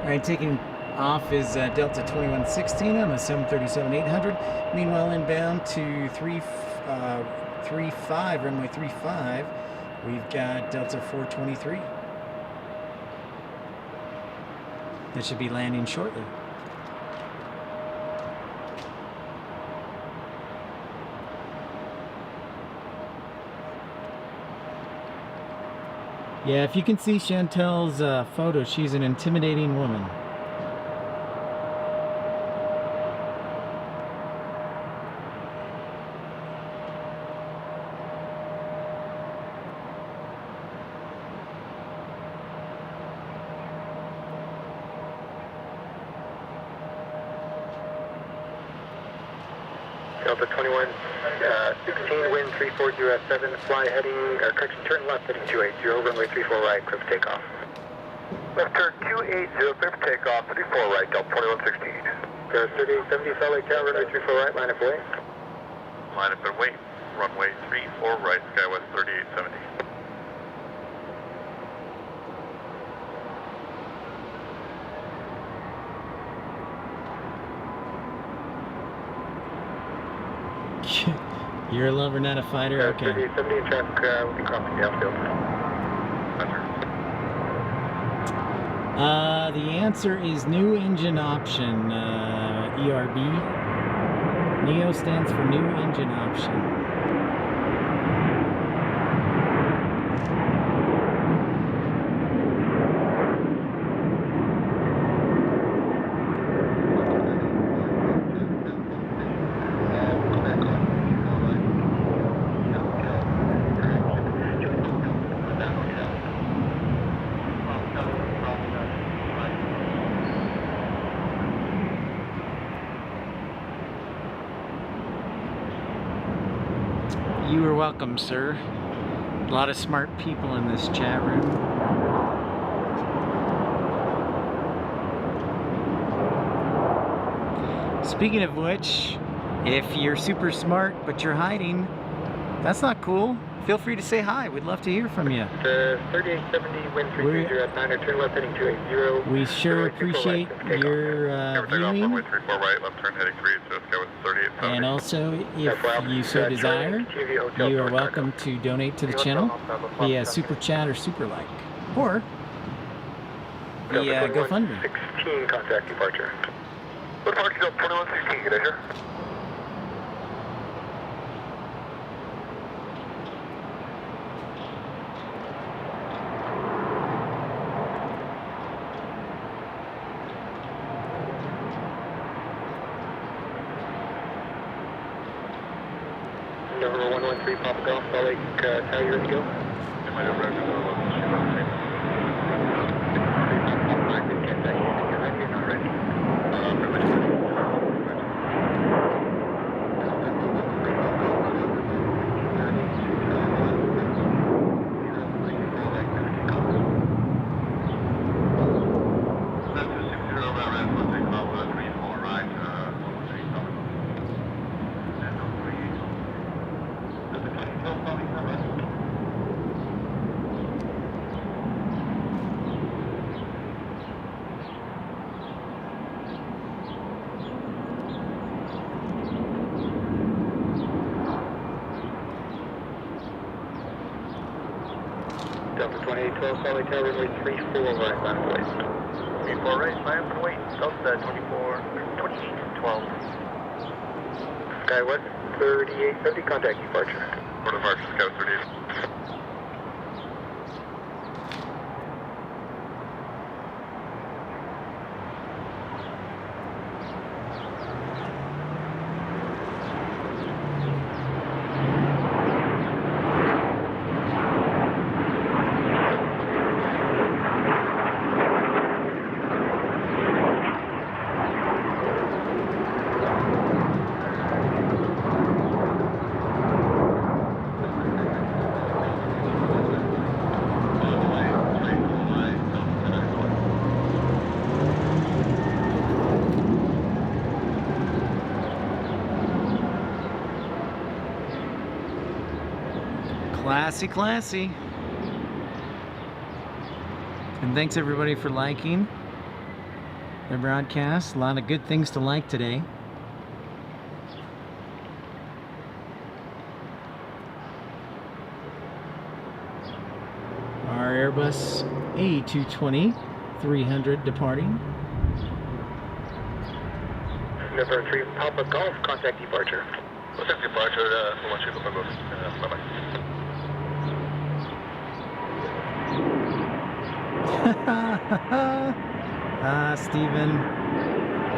Alright, taking off is Delta 2116 on the 737-800. Meanwhile, inbound to 35, runway 35, we've got Delta 423. That should be landing shortly. Yeah, if you can see Chantel's photo, she's an intimidating woman. Delta 21, 16, wind 3407, fly heading, correction, turn left heading 280, runway 34 right, clear for takeoff. Left turn 280, clear for takeoff, 34 right, Delta 2116. 3870, Salt Lake Tower, runway 34 right, line up away. Line up and wait, runway 34 right, Skywest 3870. You're a lover, not a fighter? Okay. 3870 in traffic, we'll be crossing downfield. The answer is new engine option, ERB. NEO stands for new engine option. You are welcome, sir. A lot of smart people in this chat room. Speaking of which, if you're super smart but you're hiding, that's not cool. Feel free to say hi. We'd love to hear from you. 3870, wind 330 at 9, turn left heading 280. We sure appreciate your viewing. Runway 34 right, left turn heading 3, so Skywest 3870. And also, if you so desire, you are welcome to donate to the channel via Super Chat or Super Like, or via GoFundMe. 16, contact departure. What departure, Delta 2116, get in here. Number 113, Papa Golf, Salt Lake, how you're ready to go? Delta 2812, Salt Lake Tower, runway 34 right, line of way. 34 right, line up and wait, Delta 2812. Skywest 3870, contact departure. For departure, Skywest 38. Classy, classy. And thanks everybody for liking the broadcast. A lot of good things to like today. Our Airbus A220-300 departing. Number 3, Papa Golf, contact departure. Contact departure, bye-bye. Steven,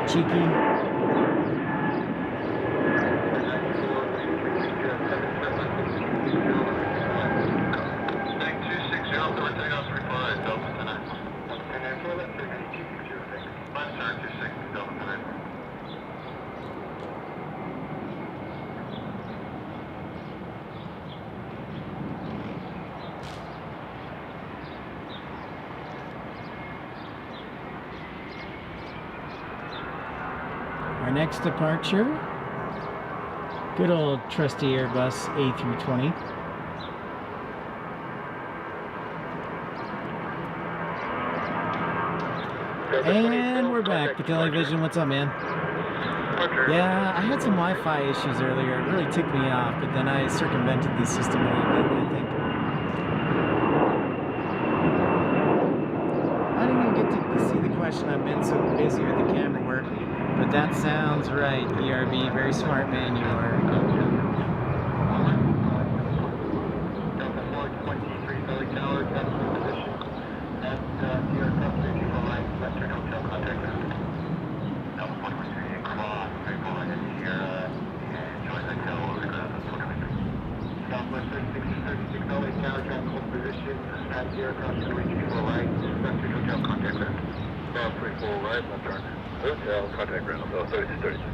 cheeky. Our next departure, good old trusty Airbus A320. And we're back. PPL Aviation, what's up, man? Yeah, I had some Wi-Fi issues earlier. It really ticked me off, but then I circumvented the system a little bit, I think. I didn't even get to see the question. I've been so busy with the camera work. But that sounds right, ERB. Very smart man you are. Delta 423, Belly Tower, captain position. At the aircraft reaching for right, Western Hotel contact ground. Delta 423, cross, very right at Sierra, and join Hotel over the ground of 423. Southwest 3636, Belly Tower, captain position. At the aircraft reaching for right, Western Hotel contact ground. South 34 right, left turn. Hotel, contact ground, so 3636.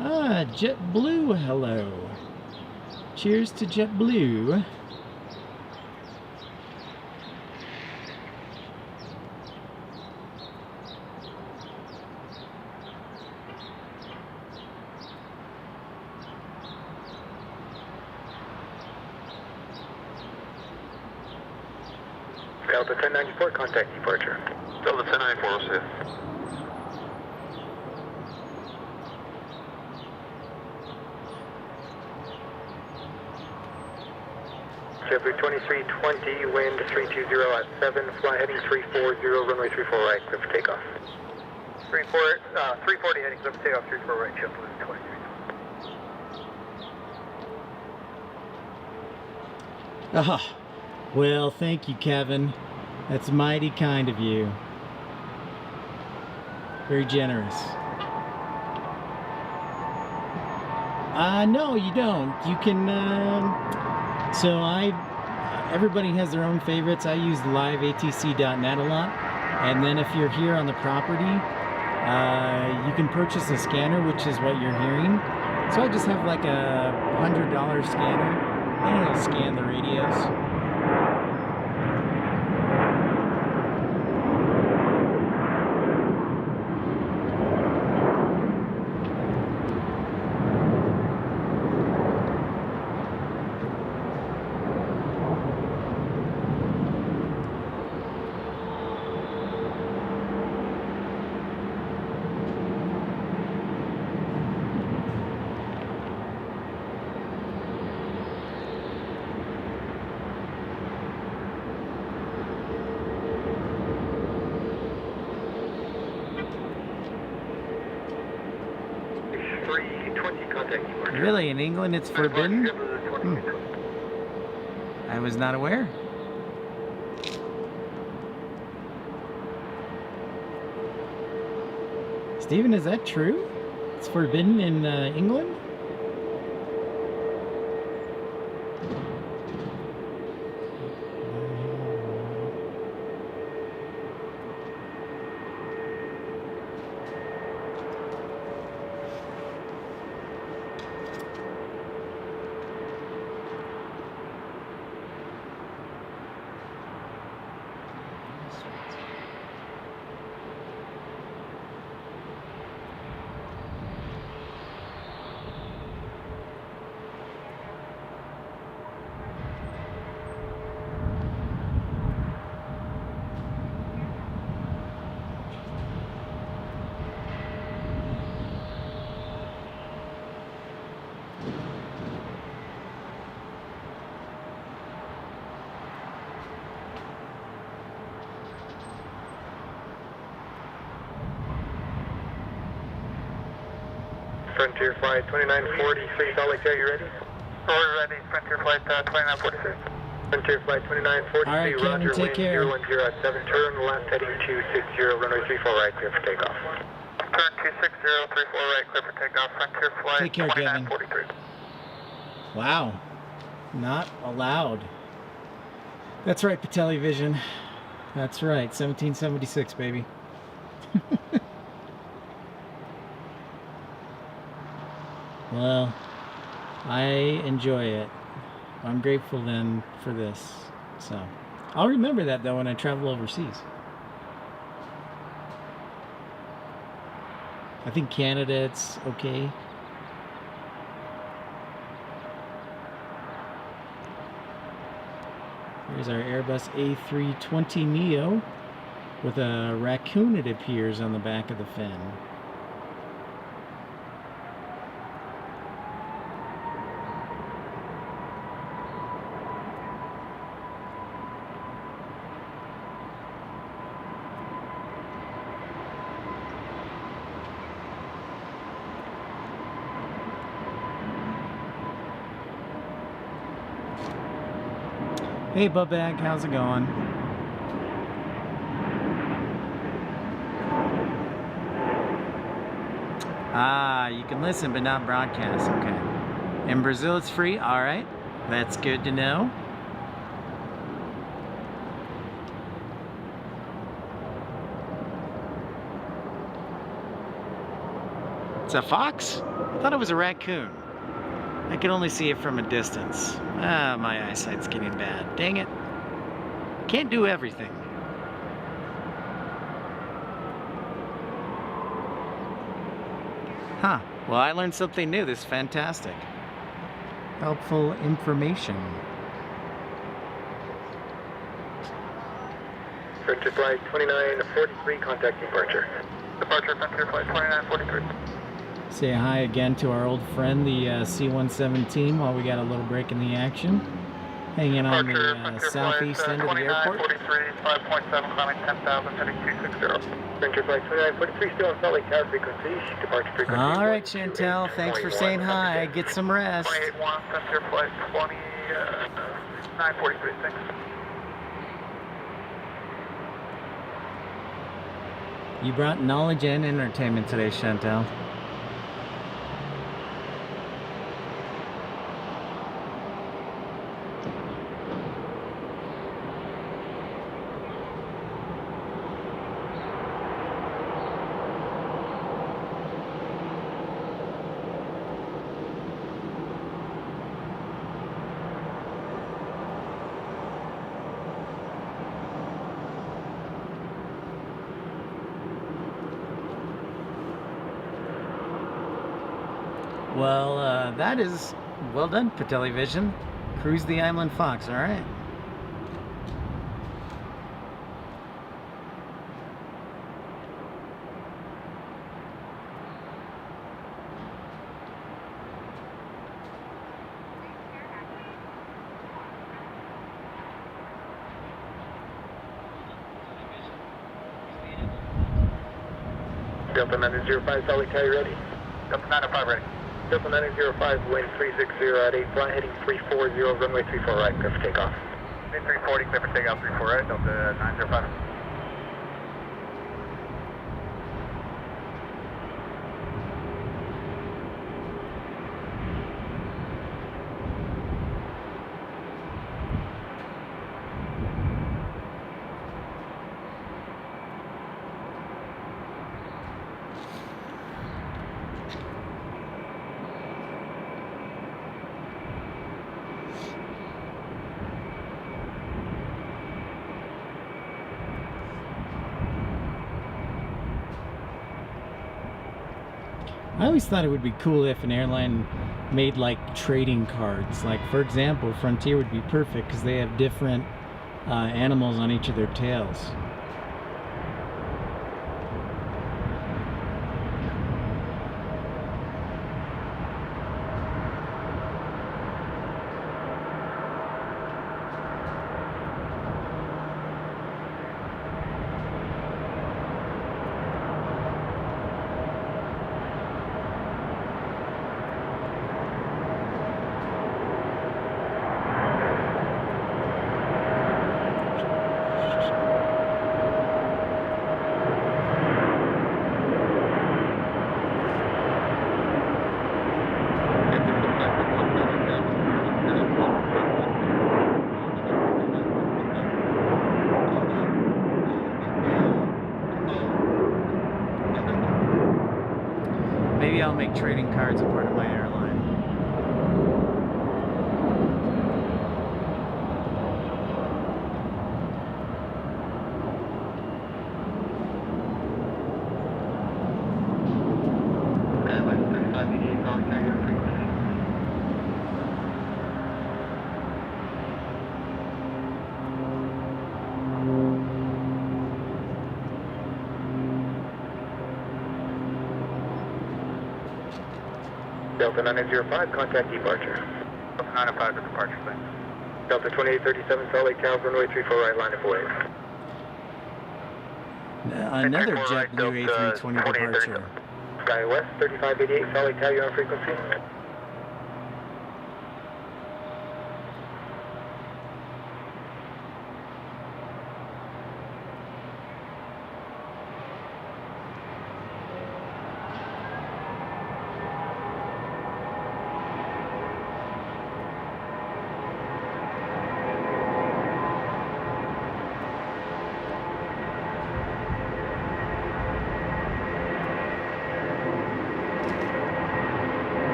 Ah, JetBlue, hello. Cheers to JetBlue. Delta 1094, contact departure. Delta 1094, we'll see. JetBlue 2320, wind 320 at 7, fly heading 340, runway 34 right, clear for takeoff. 340 heading, clear for takeoff, 34 right, JetBlue 2320. Ah, well, thank you, Kevin. That's mighty kind of you. Very generous. No, you don't. You can, everybody has their own favorites. I use liveatc.net a lot. And then if you're here on the property, you can purchase a scanner, which is what you're hearing. So I just have like a $100 scanner, and it'll scan the radios. Really, in England it's forbidden? I was not aware. Stephen, is that true? It's forbidden in England? Frontier Flight 2943, Salt Lake Jet, you ready? We're ready. Frontier Flight 2946. Frontier Flight 2943, all right, Kevin, Roger, take care. 010 at 7, turn left heading 260, runway 34 right, clear for takeoff. Turn 260, 34 right, clear for takeoff. Frontier Flight Take care, Kevin. 2943. Wow. Not allowed. That's right, Patelli Vision. That's right, 1776, baby. Well, I enjoy it. I'm grateful then for this. So, I'll remember that though when I travel overseas. I think Canada, it's okay. Here's our Airbus A320neo with a raccoon, it appears, on the back of the fin. Hey Bubbag, how's it going? Ah, you can listen but not broadcast, okay. In Brazil it's free, alright. That's good to know. It's a fox? I thought it was a raccoon. I can only see it from a distance. Ah, my eyesight's getting bad. Dang it. Can't do everything. Huh. Well, I learned something new. This is fantastic. Helpful information. Frontier Flight 2943, contact departure. Departure, Frontier Flight 2943. Say hi again to our old friend, the C-117, while we got a little break in the action. Hanging on the southeast end of the airport. 5.7, climbing 10,000, heading 260. Frontier Flight 2943, still on Salt Lake Tower frequency. Departure frequency. All right, Chantel, thanks for saying hi. Get some rest. 28-1, Frontier Flight 2943, thanks. You brought knowledge and entertainment today, Chantel. Well, that is well done, Television. Cruise the Island Fox, all right. Delta 905, Salt Lake Tower, ready? Delta 905 ready. Delta 905, wind 360 at 8, flight heading 340, runway 34 right, clear for takeoff. Wind 340, clear for takeoff, 34 right, Delta 905. I always thought it would be cool if an airline made like trading cards. Like, for example, Frontier would be perfect because they have different animals on each of their tails. Maybe I'll make trading cards a part of my airline. Delta 905, contact departure. Delta 905 to departure, thanks. Delta 2837, Salt Lake Tower, runway 34 right, line of wave. Another JetBlue A320 departure. SkyWest 3588, Salt Lake Tower, you're on frequency.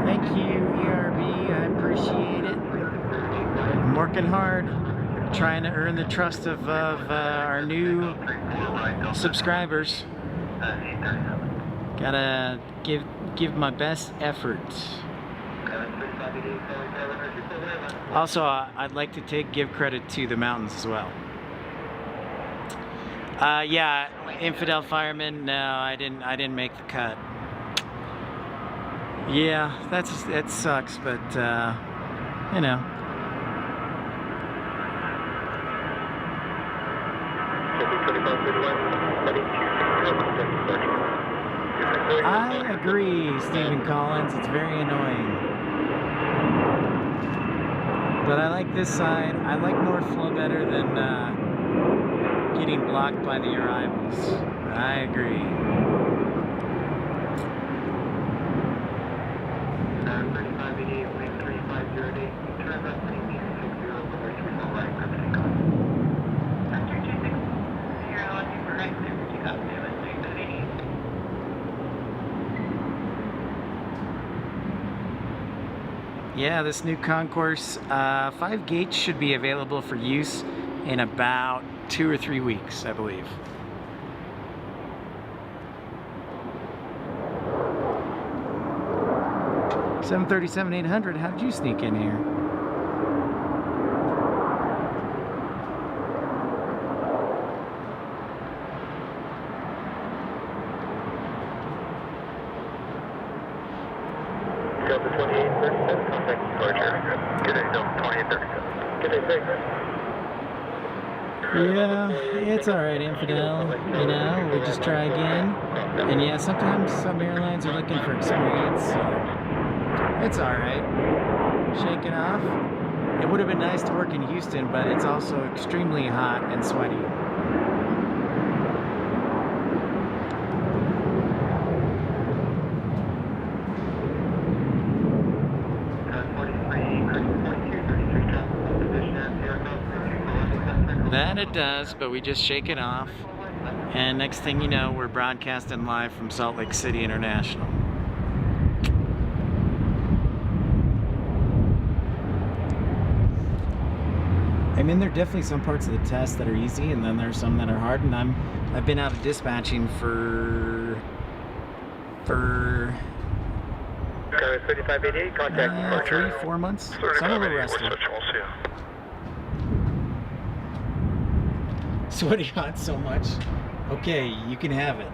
Thank you, ERB. I appreciate it. I'm working hard, trying to earn the trust of our new subscribers. Gotta give my best efforts. Also, I'd like to give credit to the mountains as well. Yeah, Infidel Fireman. No, I didn't make the cut. Yeah, that sucks, but you know. I agree, Stephen Collins. It's very annoying. But I like this side. I like North Flow better than getting blocked by the arrivals. I agree. 3588, wind 3508, turn left heading 260, runway 34 right, clear for takeoff. After 260, looking for right, clear for takeoff, 358. Yeah, this new concourse, 5 gates should be available for use in about 2 or 3 weeks, I believe. $737-800, how did you sneak in here? Delta 2837, contact departure. Good day, Delta 2837. Good day, sir. Yeah, it's alright, Infidel. You know, we just try again. And yeah, sometimes some airlines are looking for experience, so it's alright. Shake it off. It would have been nice to work in Houston, but it's also extremely hot and sweaty. That it does, but we just shake it off. And next thing you know, we're broadcasting live from Salt Lake City International. I mean, there are definitely some parts of the test that are easy, and then there's some that are hard. And I've been out of dispatching for 3588, contact departure. 3-4 months. So I'm a little rusty. Sweaty hot so much. Okay, you can have it.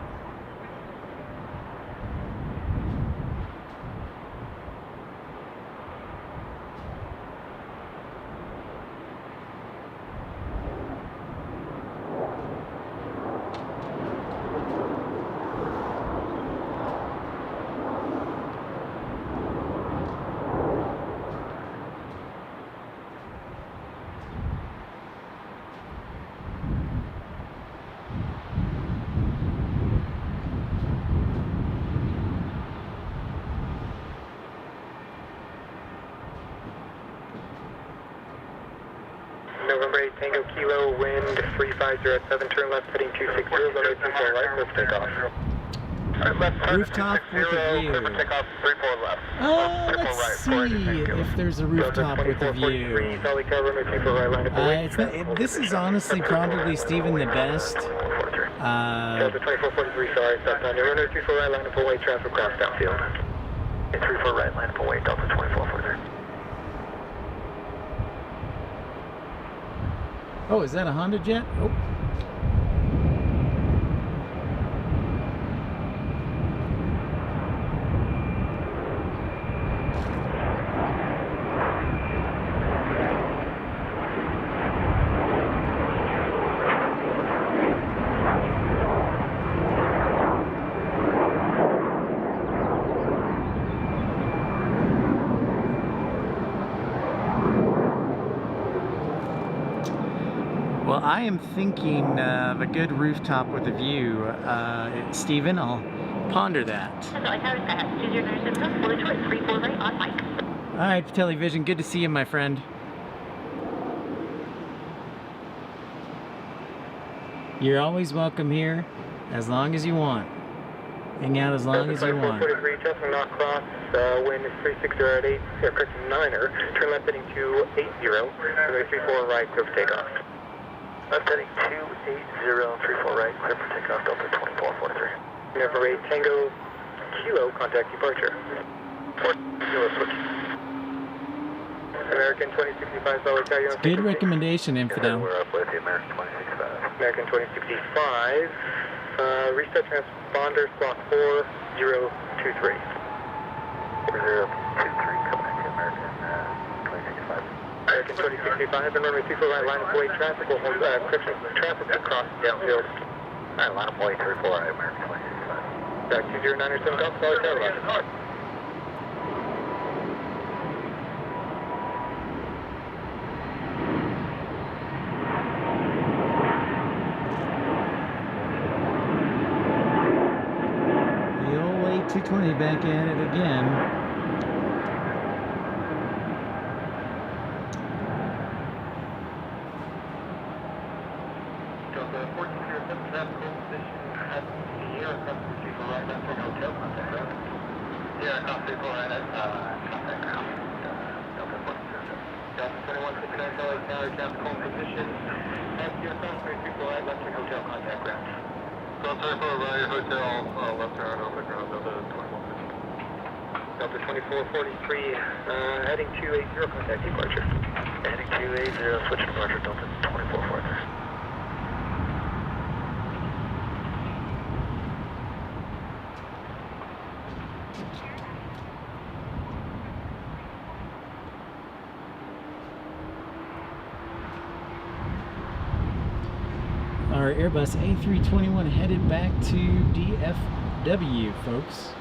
November 8 Tango Kilo, wind 3507, turn left heading 260, runway 34 right, clear for takeoff. Rooftop with a view. Let's see if there's a rooftop with a view. This is honestly probably, Stephen, the best. Delta 2443, sorry, southbound. Runway 34 right, line of full weight, traffic cross downfield. 34 right, line of full weight, Delta 2443. Oh, is that a Honda jet? Oh. Well, I am thinking of a good rooftop with a view. Steven, I'll ponder that. All right, Television, good to see you, my friend. You're always welcome here, as long as you want. Hang out as long as you want. 43, Justin, not cross, wind is 360 at 8, aircraft 9er, turn left heading 280, runway 34 right, clear for takeoff. Left heading 280, 34 right, clear for takeoff, Delta 2443. Number 8, Tango Kilo, contact departure. 4 Kilo switch. American 2065, solid Italian. Good recommendation, Infidel. We're up with the American 2065. American 2065, reset transponder, slot 4023. 4023, coming into American 2065. American 2065, and runway 24 right, line of way traffic will hold, correction, traffic will cross downfield. Alright, line of way 34 right, American 2065. Back 2097 Golf, solid Italian. The old 8220 back at it again. Delta 1407, traffic position at Sierra, crossing 34 right, left for hotel, contact ground. Yeah, cross 34 right, contact ground. Delta 1407. Delta 2169, solid Tower, traffic home position at Sierra, crossing 34 right, left for hotel, contact ground. Delta 34 right, hotel, left turn on the ground, Delta 2150. Delta 2443, heading 280, contact departure. Heading 280, switch departure, Delta 2443. Our Airbus A321 headed back to DFW, folks.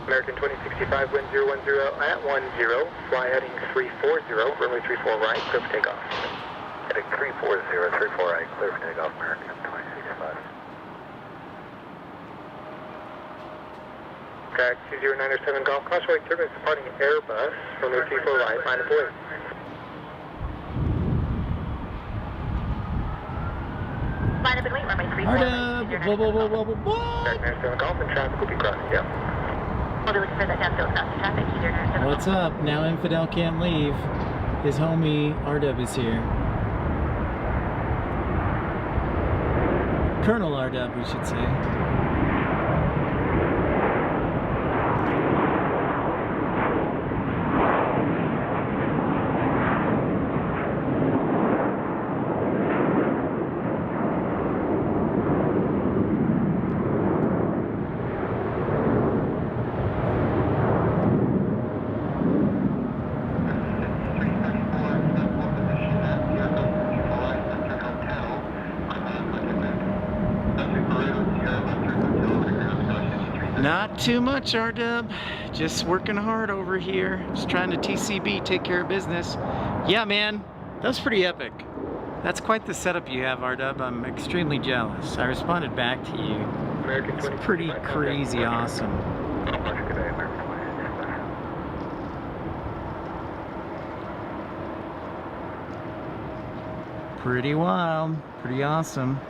American 2065, wind 010 at 10, fly heading 340, runway 34 right, clear for takeoff. Heading 340, 34 right, clear for takeoff, American 2065. Track 2097 Golf, crossway turbulence departing Airbus, runway 34 right, line of way. Line up and wait, runway 34. What? Track 97 Golf, and traffic will be crossing down. We'll be looking for that downfield crossing traffic, 2097. What's up? Now Infidel can't leave. His homie RW is here. Colonel RW, we should say. Not too much, R-Dub. Just working hard over here. Just trying to TCB, take care of business. Yeah, man, that was pretty epic. That's quite the setup you have, R-Dub. I'm extremely jealous. I responded back to you. American It's pretty crazy awesome. Pretty wild, pretty awesome.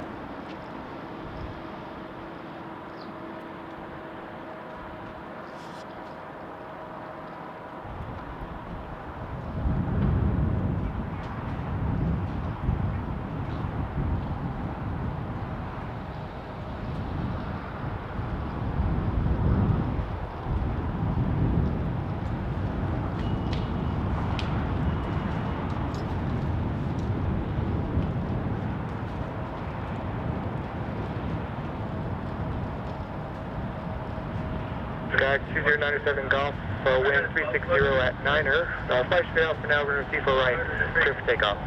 2097 Golf, wind 360 at 9er. Fly straight out for now, we're going to for right, clear for takeoff.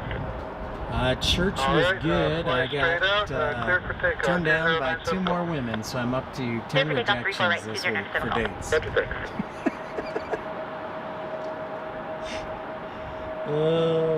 Church was good. I got turned down by 2 more women, so I'm up to 10 rejections this week for dates. Oh.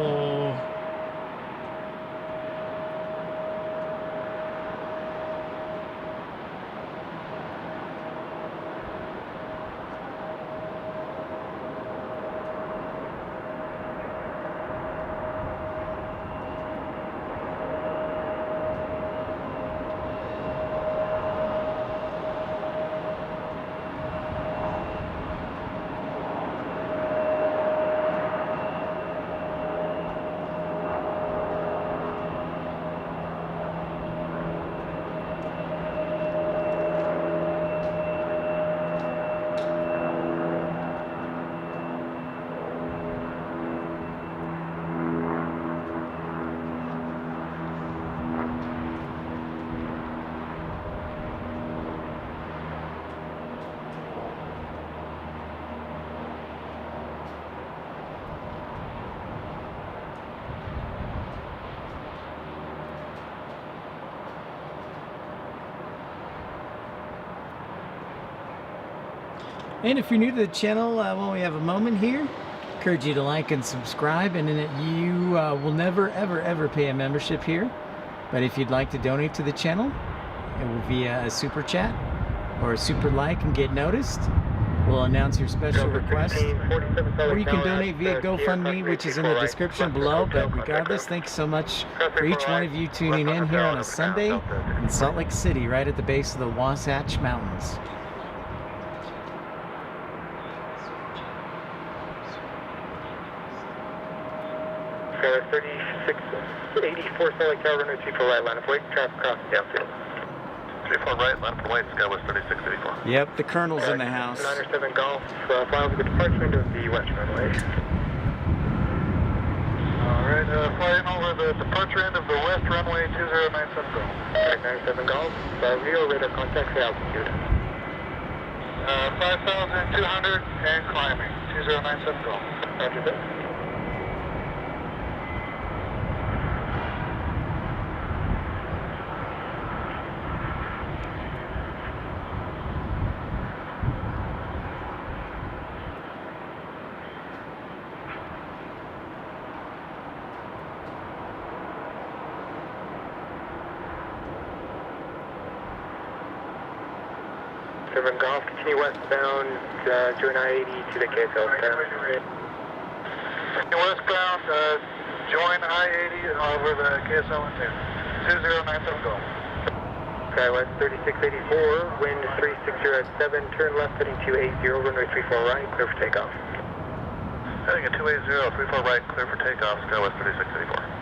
And if you're new to the channel, while we have a moment here, encourage you to like and subscribe, and then you will never ever pay a membership here. But if you'd like to donate to the channel, it will via a super chat or a super like and get noticed. We'll announce your special request, or you can donate via GoFundMe, which is in the description below. But regardless, thank you so much for each one of you tuning in here on a Sunday in Salt Lake City, right at the base of the Wasatch Mountains. 3684 Salt Lake Tower, runway 24 right, line of weight, traffic cross downfield. 34 right, line of weight, Skywest 3684. Yep, the Colonel's in the house. 907 Golf, fly over the departure end of the west runway. Alright, flying over the departure end of the west runway 2097 Golf. Alright, 97 Golf, Rio radar contact for altitude. 5,200 and climbing, 2097 Golf. Roger that. Golf, continue westbound, join I-80 to the KSL stand. Westbound, join I-80 over the KSL and 2097 Golf. Skywest 3684, wind 360 at 7, turn left heading 280, runway 34 right, clear for takeoff. Heading at 280, 34 right, clear for takeoff, Skywest 3684.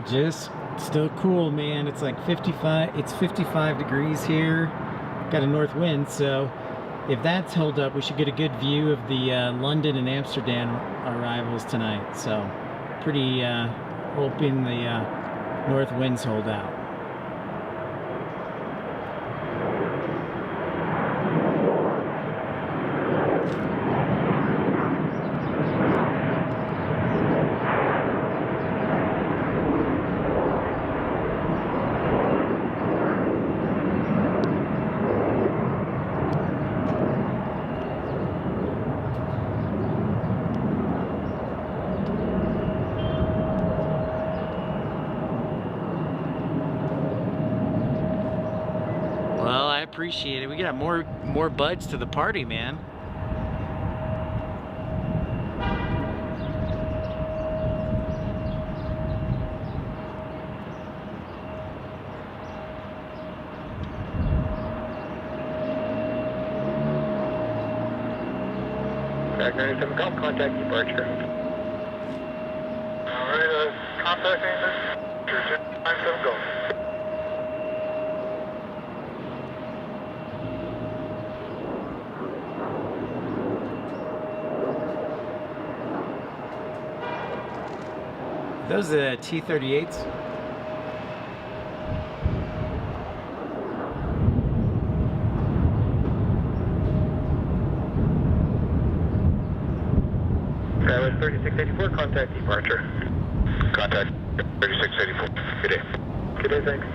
Just still cool, man. It's like 55, it's 55 degrees here. Got a north wind, so if that's held up, we should get a good view of the London and Amsterdam arrivals tonight. So pretty hoping the north winds hold out. Appreciate it. We got more buds to the party, man. Back 97 Golf, contact departure. Alright, contacting this 97 Golf. Those are the T-38s. That was 3684, contact departure. Contact 3684. Good day. Good day, thanks.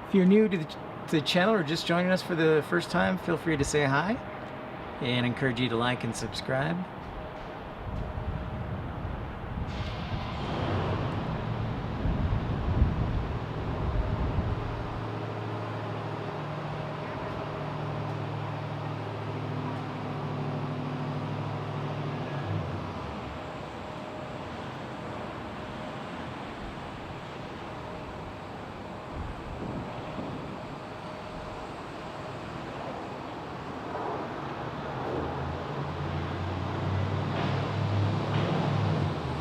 If you're new to the channel or just joining us for the first time, feel free to say hi and encourage you to like and subscribe.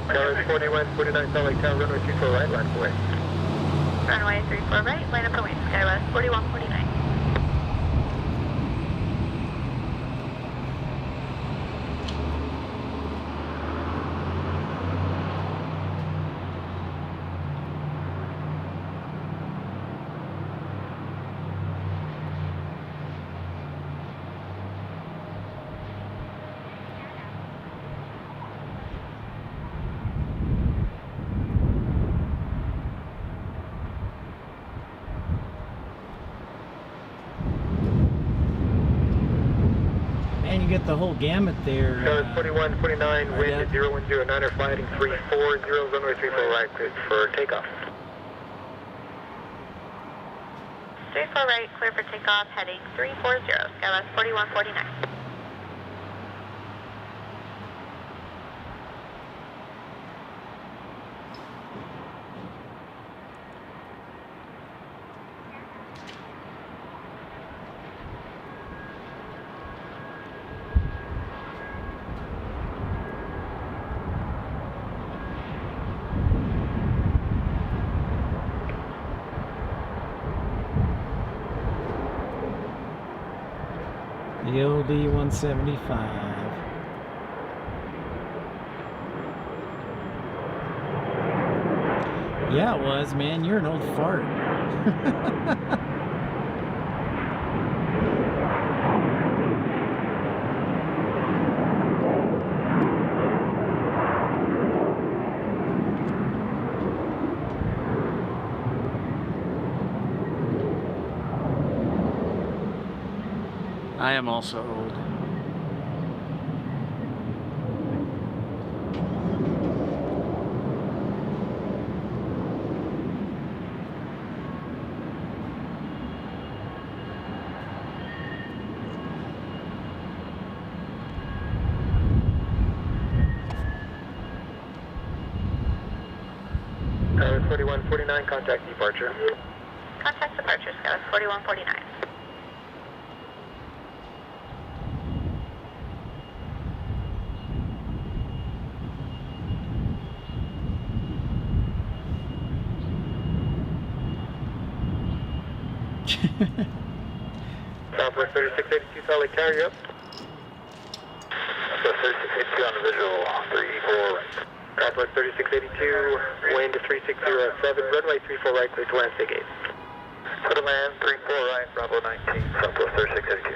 Tower 41, 49 Salt Lake Tower, runway 34 right, line up away. Runway 34 right, line up away. Skywest 4149. Man, you get the whole gamut there. Tower 41, 49, wind at 0109, flight heading 340, runway 34 right, cleared for takeoff. 34 right, clear for takeoff, heading 340, Skywest 4149. The old E-175. Yeah, it was, man. You're an old fart. I am also old. Tower 41, 49, contact departure. Contact departure, Skywest 4149. Southwest 3682 Salt Lake Tower, you up? Southwest 3682 on the visual, 34 right. Southwest 3682, wind 3607, runway 34 right, clear to land, stay gate. Clear to land, 34 right, Bravo 19, Southwest 3682.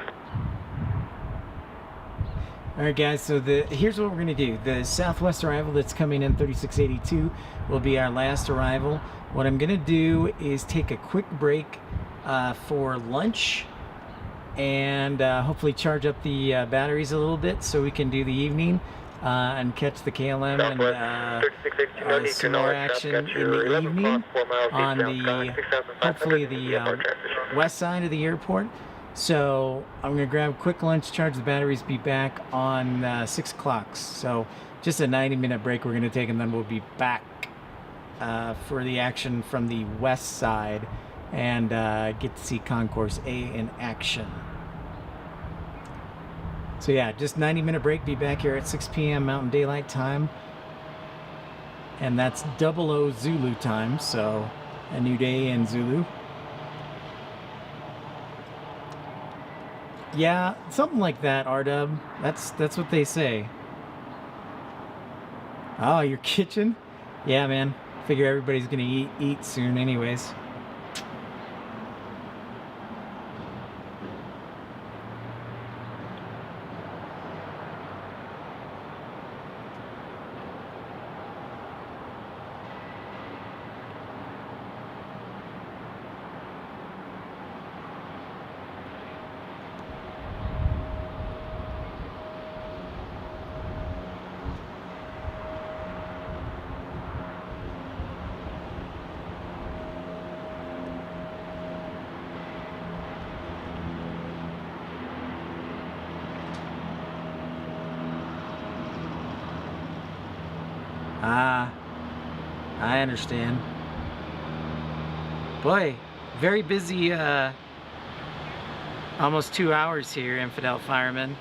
All right, guys. So here's what we're gonna do. The Southwest arrival that's coming in 3682 will be our last arrival. What I'm gonna do is take a quick break for lunch and hopefully charge up the batteries a little bit so we can do the evening and catch the KLM and some more action in the evening on the hopefully the west side of the airport. So I'm gonna grab a quick lunch, charge the batteries, be back on 6 o'clock. So just a 90-minute break we're gonna take, and then we'll be back for the action from the west side and get to see Concourse A in action. So yeah, just 90-minute break, be back here at 6 p.m. Mountain Daylight Time. and that's 00 Zulu time, so a new day in Zulu. Yeah, something like that, R-Dub. That's what they say. Oh, your kitchen? Yeah, man. Figure everybody's gonna eat soon anyways. Ah, I understand. Boy, very busy, almost 2 hours here, Infidel Fireman.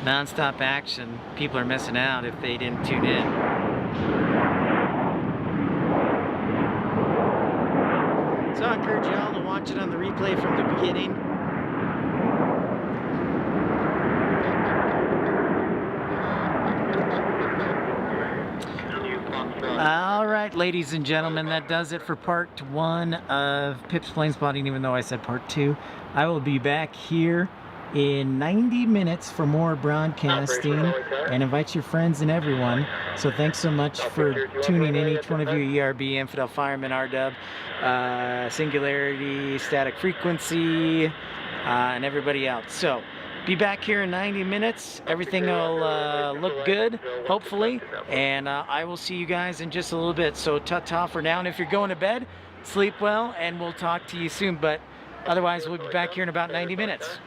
Non-stop action. People are missing out if they didn't tune in. So I encourage y'all to watch it on the replay from the beginning. All right, ladies and gentlemen, that does it for part 1 of Pip's Planespotting, even though I said part 2. I will be back here in 90 minutes for more broadcasting, and invite your friends and everyone. So thanks so much for tuning in, each one of you, ERB, Infidel Fireman, R-Dub, Singularity, Static Frequency, and everybody else. So be back here in 90 minutes. Everything will look good, hopefully, and I will see you guys in just a little bit. So ta-ta for now, and if you're going to bed, sleep well, and we'll talk to you soon. But otherwise, we'll be back here in about 90 minutes.